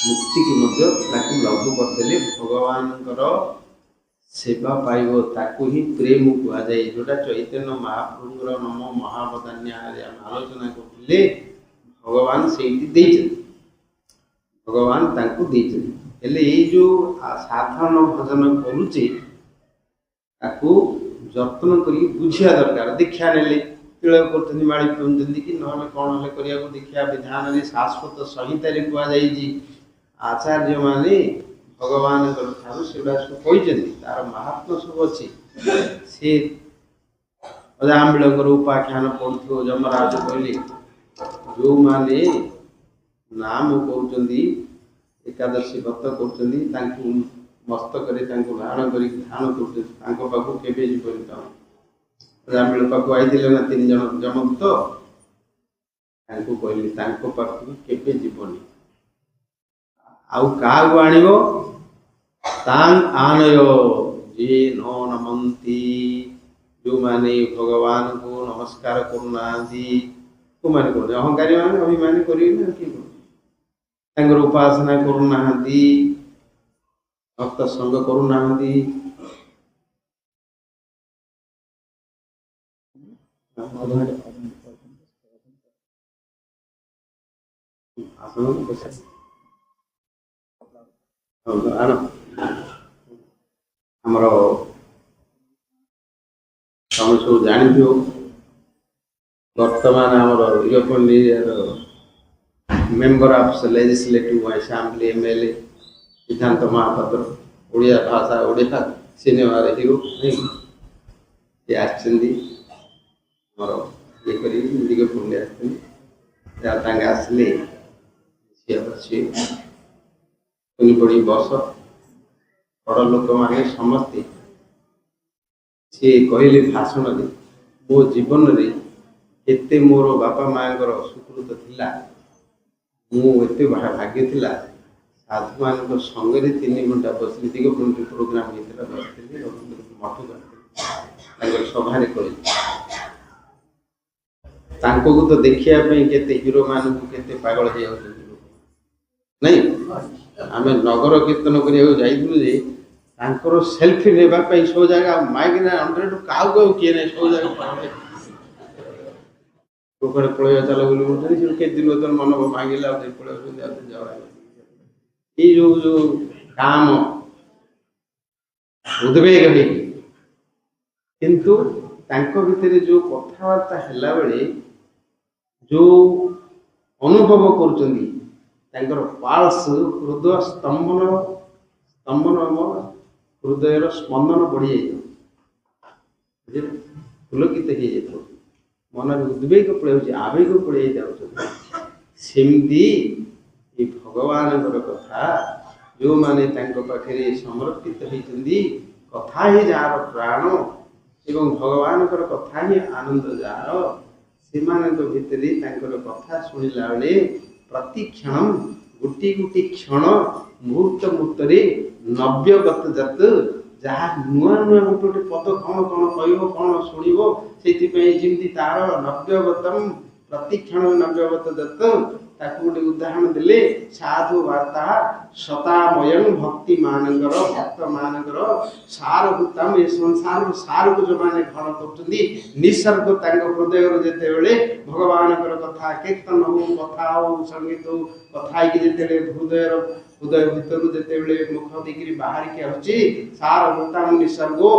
ମୁକ୍ତିକି ମଧ୍ୟ ତାକୁ ଲଘୁ କରିଦେଲେ ଭଗବାନଙ୍କର ସେବା ପାଇବ, ତାକୁ ହିଁ ପ୍ରେମ କୁହାଯାଏ। ଯୋଉଟା ଚୈତନ୍ୟ ମହାପ୍ରଭୁଙ୍କର ନମ ମହାବଦାନ୍ୟରେ ଆମେ ଆଲୋଚନା କରୁଥିଲେ, ଭଗବାନ ସେଇଠି ଦେଇଛନ୍ତି, ଭଗବାନ ତାଙ୍କୁ ଦେଇଛନ୍ତି। ହେଲେ ଏଇ ଯେଉଁ ସାଧାରଣ ଭଜନ କରୁଛେ ତାକୁ ଯତ୍ନ କରି ବୁଝିବା ଦରକାର। ଦୀକ୍ଷା ନେଲେ ତିଳକ କରୁଛନ୍ତି, ମାଳି ପିନ୍ଧୁଛନ୍ତି, କି ନହେଲେ କ'ଣ ହେଲେ କରିବାକୁ ଦୀକ୍ଷା ବିଧାନରେ ଶାଶ୍ୱତ ସଂହିତାରେ କୁହାଯାଇଛି। ଆଚାର୍ଯ୍ୟମାନେ ଭଗବାନଙ୍କର ଠାରୁ ସେଗୁଡ଼ା ସବୁ କହିଛନ୍ତି, ତାର ମାହାତ୍ମ୍ୟ ସବୁ ଅଛି। ସେ ଅଜାମିଳଙ୍କର ଉପାଖ୍ୟାନ ପଢ଼ୁଥିବ, ଯମରାଜ କହିଲେ ଯେଉଁମାନେ ନାମ କହୁଛନ୍ତି, ଏକାଦଶୀ ବ୍ରତ କରୁଛନ୍ତି, ତାଙ୍କୁ ମସ୍ତକରେ ତାଙ୍କୁ ଧାରଣ କରିକି ଧ୍ୟାନ କରୁଛନ୍ତି, ତାଙ୍କ ପାଖକୁ କେବେ ଯିବନି। ତ ଅଜାମିଳ ପାଖକୁ ଆଇଥିଲେ ନା 3 ଜଣ ଯମଦୂତ, ତାଙ୍କୁ କହିଲେ ତାଙ୍କ ପାଖକୁ କେବେ ଯିବନି। ଆଉ କାହାକୁ ଆଣିବ, ତାଙ୍ଗ ଆନୟ ଯିଏ ନ ନମନ୍ତି, ଯେଉଁମାନେ ଭଗବାନଙ୍କୁ ନମସ୍କାର କରୁନାହାନ୍ତି। କୋଉମାନେ କରୁଛନ୍ତି, ଅହଙ୍କାରୀ ମାନେ ଅଭିମାନୀ କରିବେ ନା, କିଏ କରୁଛନ୍ତି, ତାଙ୍କର ଉପାସନା କରୁନାହାନ୍ତି, ଭକ୍ତ ସଙ୍ଗ କରୁନାହାନ୍ତି। ଆମର ତମେ ସବୁ ଜାଣିଥିବ, ବର୍ତ୍ତମାନ ଆମର European member of legislative assembly MLA सिद्धांत महापात्र ओडिया भाषा ओडिया सिनेमा हिरो नहीं ये आमर ये कर दिगपुर आसले सी अच्छी बड़ी बस बड़ लोक मैंने समस्ते सी कहले भाषण में मो जीवन में केते मोर बापा माँ सुकृत थिला मुझे भाग्य थिला साधु मान संगे 3 घंटा बसली दिगपुर प्रोग्राम होता बसती मठ सभा को तो देखापी केते हीरो मान केते पागल हो नहीं आम नगर कीर्तन कर सेल्फी ने सब जगह माइक 100 क्या किए ना सब जगह पलैया चल बोली के दिन मन मांगला पलैया ये जो काम उद्वेग है किंतु भितर जो कथबार्ता है बेले जो अनुभव कर पाल्स हृदय स्तंभन हृदय स्पंदन बढ़ी जाए पुलकित हो जाए मन उद्वेग पड़े आवेग पड़े जामती भगवान कथा जो माने पाखे समर्पित होती कथा ही जार प्राण एवं भगवान कथा ही आनंद जार से भितर कथा शुणिला बेले प्रति क्षण गोटी गोटी क्षण मुहूर्त मुहूर्त नव्यगत जत जहाँ नुआ नुआ गोटे पद कौन कौन कह कौन शुणव से तार नव्यगतम प्रति क्षण नव्यगत जत गोटे उदाहरण देले साधु वार्ता सतामयं भक्ति मानकर भक्त मानकर सारभूतम ये संसार सार को जो माने ग्रहण कर निसर्ग हृदय जिते बड़े भगवान कथा कीर्तन हो कथा हो संगीत हो कथा हृदय हृदय भितर जिते बड़े मुख देकर बाहर के आछी सारभूतम निसर्गो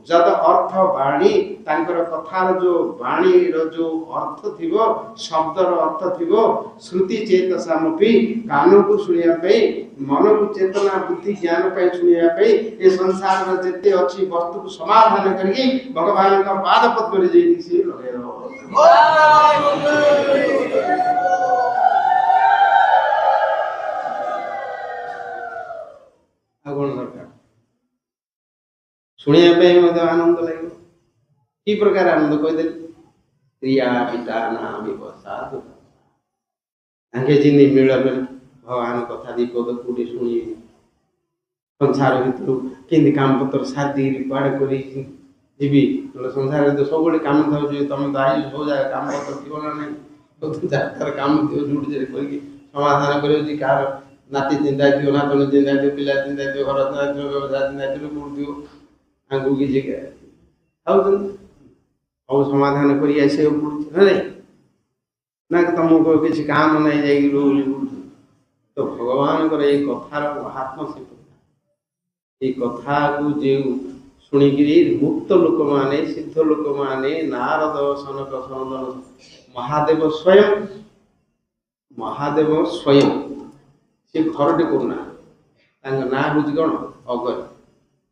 जद अर्थ वाणी कथार जो वाणी जो अर्थ थी शब्दर अर्थ थी श्रुति चेतसामपी कान को शुणा मन को चेतना बुद्धि ज्ञान शुणापी ये संसार जिते अच्छी वस्तु को समाधान करके भगवान का पाद पद्म से लगे दरकार शुणा आनंद लगे कि प्रकार आनंद कहदे क्रिया पिता नाम साधु आगे जिन मिलन भगवान कथा दीपद कौटे शुणी संसार भर कि काम पत्र सादी कुआड़े करी संसार तो सब कम था तुम तो आई सब जगह काम पत्र थी ना नहीं काम थी जुटी कर समाधान कर नाती चिंता थी नातनी चिंता थी पिला चिंता थी घर चिंता थी व्यवसाय चिंता थी कौन थी आगू किसी सब समाधान कर पड़े ना तुमको किसी काम नहीं जाए तो भगवान को ये कथार महात्मा से कथा को जो शुणिक मुक्त लोक माने सिद्ध लोक माने नारद सनक सनंदन महादेव स्वयं सी घर टे करना ना हूँ कौन अगरी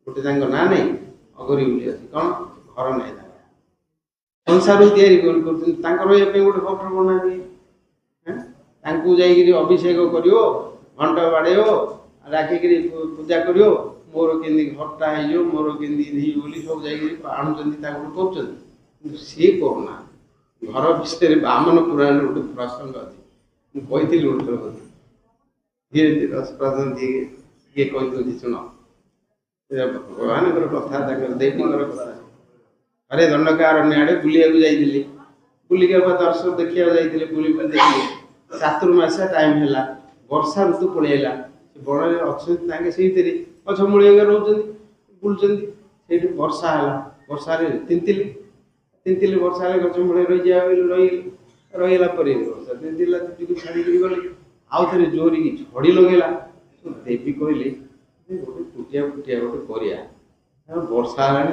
गोटे ना नहीं अगरी बोली कौन घर नहीं संसार गोटे भक्त बना अभिषेक कर घंट बाड़े डाकिक पूजा कर मोर के घरटा हो मोर के बोली सब जा सी करना घर विषय बामन पुराण गोटे प्रसंग अच्छी मुझे गोटे धीरे धीरे रसप्रदान दिए कही शुण भगवान कथा देवी कथा अरे दंडकारण्य आड़े बुलिया जाइए बुलिका दर्शक देखा जाइए बुली देखिए चातुर्मास टाइम है वर्षा ऋतु पलैला बड़े अच्छे से गछ मूल रोच बुलूँ वर्षा है वर्षा तिंतिली वर्षा गछ मूल रहीगला वर्षा तिंतिला छाड़ी गले आउ थे जोर की झड़ी लगेगा देवी कहले गोटे कुटिया फुटिया गोटे कर वर्षा है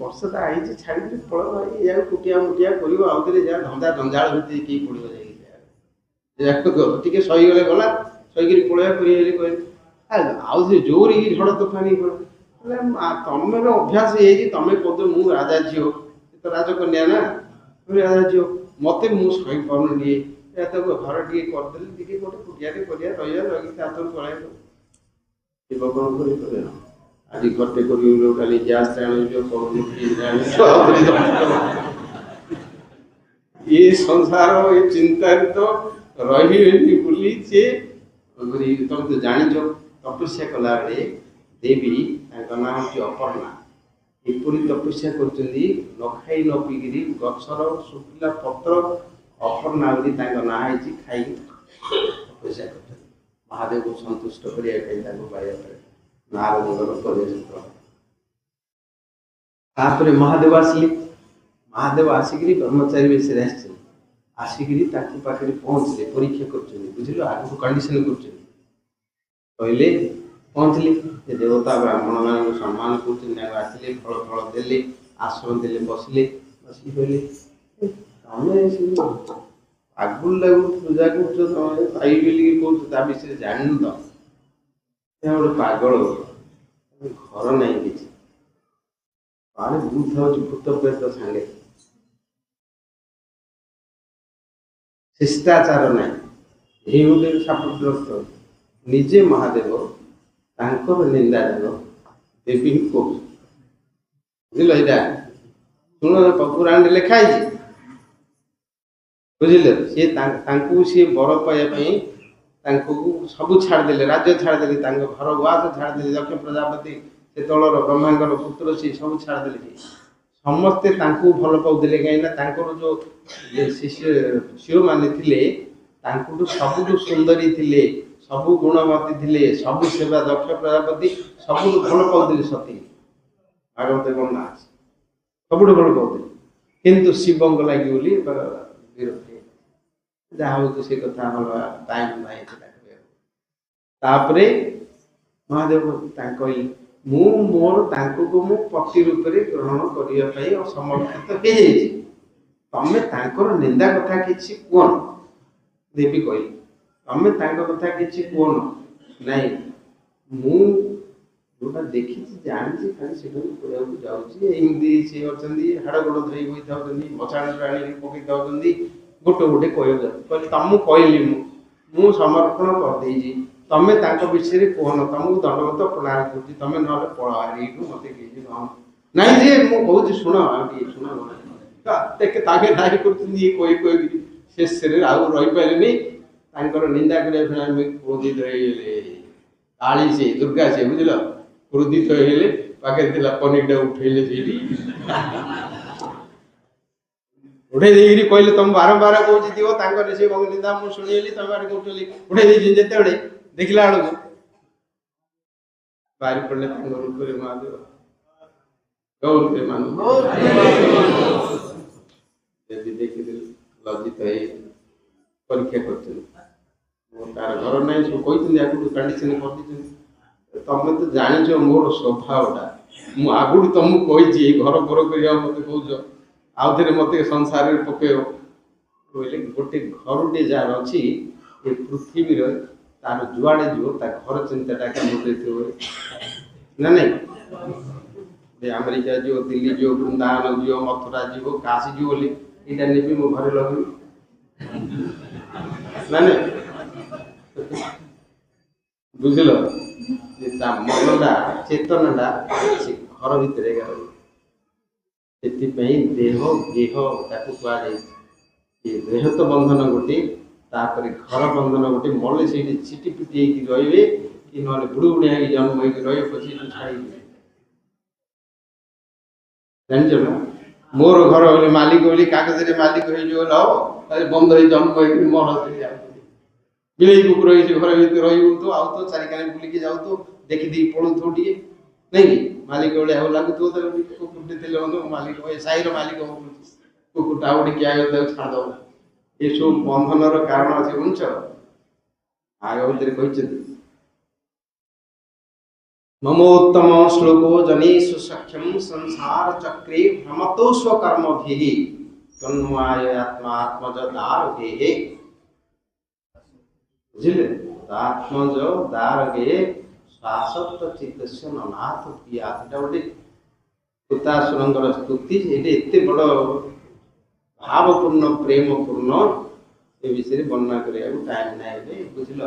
वर्षा आई छाड़ी फल या कुटिया मुटिया कर आउ थे धंदा जंजाल भितर किए पड़ो टे सहीगले गला ଶୋଇକିରି ପଳେଇବା କରି ହେଲି କହିଲେ ଆଉ ସେ ଜୋରିକି ଝଡ଼ ତୋଫାନି କଣ ହେଲେ ତମର ଅଭ୍ୟାସ ହେଇଛି ତମେ କହୁଛ ମୁଁ ରାଜା ଝିଅ ସେ ତ ରାଜକନ୍ୟା ନା ରାଜା ଝିଅ ମତେ ମୁଁ ଶୋଇପାରୁନି ଟିକେ ତାକୁ ଘର ଟିକେ କରିଦେଲି ଟିକେ ଗୋଟେ କୁଟିଆଟେ କରିବା ରହିବା ରହିକି ତା ତର ପଳେଇବା ଶିବ କଣ କରିବେ ଆଜି ଘଟେ କରିବ କାଲି ଗ୍ୟାସ୍ ଆଣିବ ये संसार ये चिंतार तो रही बोली से तुम तो जान तपस्या कला देवी ना हूँ अपर्णा एपरी तपस्या कर न खाई न पीकि गचर शुखिला पत्र अपर्णा बोली ना खाई तपस्या कर महादेव को संतुष्ट करने नारद प्रवेश महादेव आसिले महादेव आसिक ब्रह्मचारी बेस आसिक पाखे पहुँचले परीक्षा कर बुझल आगे कंडीशन कहले पहुँचले देवता ब्राह्मण मान सम्मान करसिले फल फल देले आसन देले बसिले बसिक कहले तुम आगुल लगू पूजा कर विषय जान तो गोटे पागल घर ना कि बुद्ध भूत प्रेत सांगे शिष्टाचार ना ये गोटे सापग्रस्त निजे महादेव निंदा जान देवी को बुझल यहाँ शुण पुराण लिखाई बुझे सी सी बर पाइबापी सब छाड़देले राज्य छाड़देले घर उस छाड़देले दक्ष प्रजापति से तलर ब्रह्मांगर पुत्र सी सब छाड़देले समस्ते भल पाते कहीं जो शिष्य शिव माने सबुठ सुंदरी थे सबु गुणवती थे सबु सेवा दक्ष प्रजापति सबुठ भल पाते सती भागवत कौन ना सबुठ भल पाते किंतु शिव लगे बोली विरक्ति जहाँ हूँ से कथा टाइम नापर महादेव कहले मु मोर मु पति रूप में ग्रहण करने असमर्थित हो तमें निंदा कथा किसी कहन देवी कहली तमें कथा किसी कहन नाई मुझा देखी जानी खाली से जाऊँगी सी अच्छा हाड़ गोड़ धरी बही था मचाण प्राणी पकई था गोटे गोटे कहले तुमको कहली मु समर्पण करदे तमें विषय कहन तुमको दंडवत प्रणाम कर तमें ना पढ़ाई मत नाई जे मुझे शुण शुण ताके नाई कर शेष रही पारे निंदा करने क्रोधित काली से दुर्गा से बुझल क्रोधित होले पाखे पनीर उठेले उठे कहले तुम बारंबार कौन दिव से निंदा मुझे शुणी तुम बारे उठे जिते देखला बेलू बाहरी पड़े रूप महादेव गौर देखी लज्जित परीक्षा कर तार घर ना सब कही कंडीशन कर तमें तो जाच मोर स्वभावटा मुझे आगुड़ तुमको कही घर घर कर मत कौच आउ थे मत संसार पकड़ कहले गोटे घर टे जार अच्छी ये पृथ्वी तार जुआड़े जीव घर चिंताटा कम ना नहीं अमेरिका जीव दिल्ली जीव वृंदावन जीव मथुरा जीव काशी जीव बोली यहाँ नेबी मो घर लगे ना नहीं बुझल मनटा चेतनाटा से घर भितर से देह गेह ताकू कहुए देह तो बंधन गोटे तापर घर बंधन गोटे मले से छिटी पिटी रे कि ना बुढ़ी बुढ़िया जन्म हो पचे छाड़ी जान ना मोर घर बोले मालिक बोली कागज मालिक हो बंद हो जन्म हो मन बिलई कुकुर घर भर रही तो आउ तो चारिकाने बुलिकी जाऊ तो देखी दी पड़ू टे नहीं कि मालिक भाया लगुत कुकुरटे थे मालिक साईर मालिक कुकुरटा गोटे क्या छाड़ ये सब बंधन कारण अच्छे बुझ भागवत कहते ममोत्तम श्लोको जनेषु सख्यम संसार चक्रे भ्रमतो स्वकर्म भी तन्माय आत्मा आत्मज दारुहे बुझे दात्मज दारगे शासत चित्तस्य ननाथ पिया एटा गोटे कृतासुरंगर स्तुति ये एते बड़ भावपूर्ण प्रेमपूर्ण ए विषय वर्णना करिया टाइम नहीं बुझल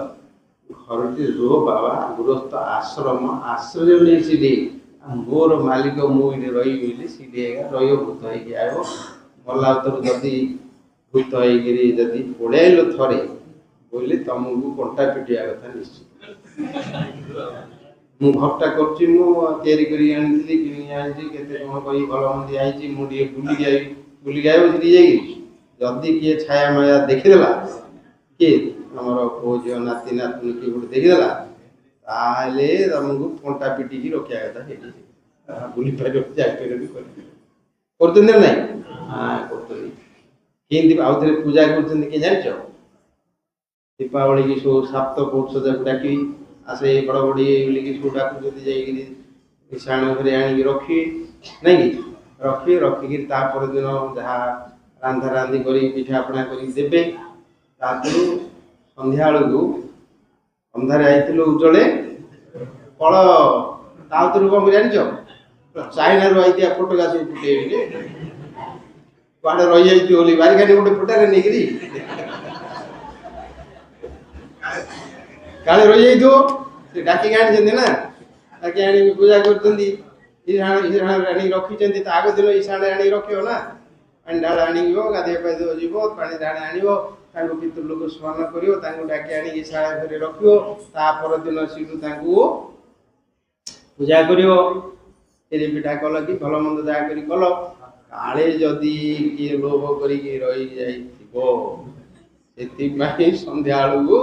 घर रो बाबा गृहस्थ आश्रम आश्रय नहीं सीधे मोर मालिक मुझे रही सीधे रही भूत होगी आए मला तर जदि भूत होगी जदि पड़ाइल थे बोले तुमको कंटा पिटिया कथा निश्चित मु घरटा करची केते कौन कही भल मंदी आई मुझे बुली गाय जदि किए छाया माया देखीदेला किए आमर पो झील नाती नातुणी किए गोटे देखीदेला ताले तुमको कंटा पिटिकी रखा कथा बुली पार जाकर करते ना हाँ करते आउ थे पूजा कर जान दीपावली की सब साप्त पुरुष डाकी आसे बड़ बड़ी बोलिकी सब डाकुंट जाण घरे आनिक रखी नहीं रखी रखिकी दिन जहाँ रांधा रांधि कर पिठापणा करदे संध्या बेलू अंधारे आई उज्जले कल ताउतर कौन जान चाइना रू आई फोटो सब फुटे कड़े रही जाइए बारिकानी गोटे फोटारे नहीं काले रही जाइए डाकिक आनी ना डाकी आनी पूजा कर रखी आग दिन ईशाण आनी रख ना पानी ढाल आण गाधे पाधे जीव पानी ढाल आण पितृलोक स्मरण कर डाकी आनी ईशाण घरे रखर दिन सीठू पूजा कर पिठा कल कि भल मंद जहाँ कल काले जदि किए लोभ कर संध्या बेलू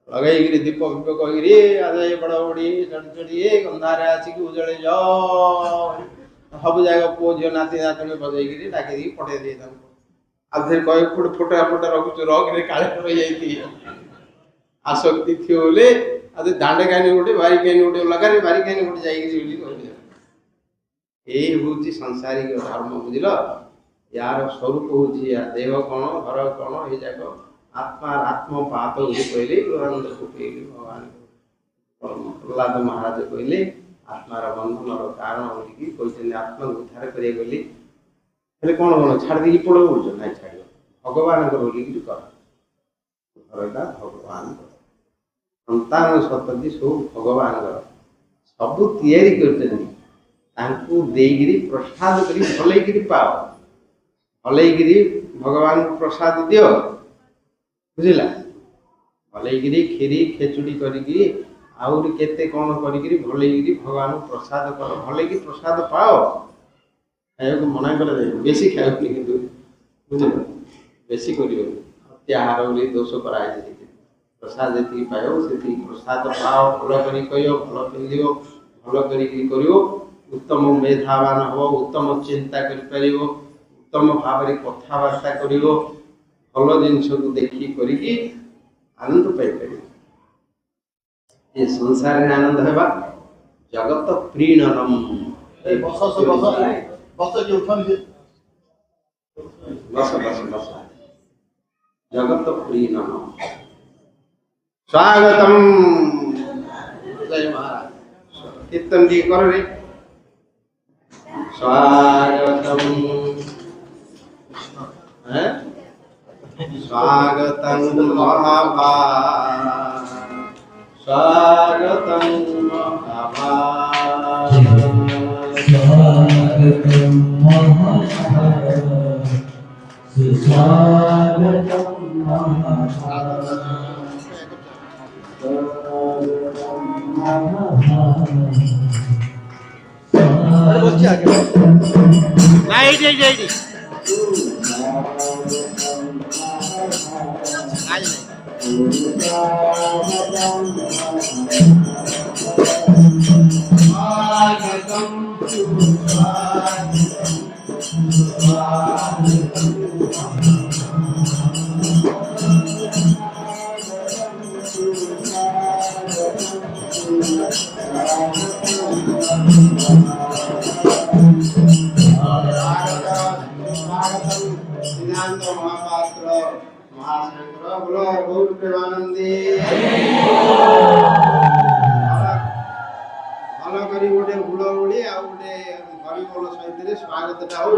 लगे दीप फीप कही बड़ बड़ी चढ़ी अंधारे आसिक उजड़े सब जगह पु झील नाती नातुणी बजे डाकी पठे दे आधे कह फोटा फोटा रखुच रख काले रही आसक्ति थी बोले आधे दांडे कानी गोटे बारी कानी गोटे लगा बारी कानी गोटे जाइए ये हूँ सांसारिक धर्म बुझल यार स्वरूप हूँ देह कौन घर कौन ये जाक आत्मा आत्मपात कहले गौरानंद को कहले भगवान प्रहलाद महाराज कहले आत्मार बंधन कारण बोलिकी आत्मा उद्धार करें कौन कौन छाड़ दी पड़ बोल ना छाड़ भगवान बोलिकी कर घरटा भगवान संतान सतति सब भगवान सब तैयारी करकरी प्रसाद कर भलैकरी पाओ भलैकरी भगवान को प्रसाद दियो बुझला भलैकरी खीरी खेचुड़ी करी आउरी केते कौन करी भलैकरी भगवान को प्रसाद कर भलैकरी प्रसाद पाओ खाया को मना कर बेसी खाओ कि बुझल बेसी कर अत्याहार बोली दोष कराए प्रसाद जी पाओ से प्रसाद पाओ भल कर भल पिंध भल कर उत्तम मेधावान हम उत्तम चिंता कर उत्तम भाव कथबार्ता कर भल जिनस को देखी करी आनंद पाइपर ये संसार में आनंद है जगत प्रीणनम जगत प्रीणनम स्वागतम जय महाराज कीर्तन दी कर रे स्वागतम है स्वागतम महाभाग स्वागतम महाभाग स्वागतम महाभाग स्वागतम महाभाग ତାଙ୍କର ବୋଲ ଗୌର ପ୍ରେମାନନ୍ଦୀ ଭଲ କରି ଗୋଟେ ହୁଳହୁଳି ଆଉ ଗୋଟେ ହରିବୋଲ ସହିତରେ ସ୍ୱାଗତଟା ହଉ।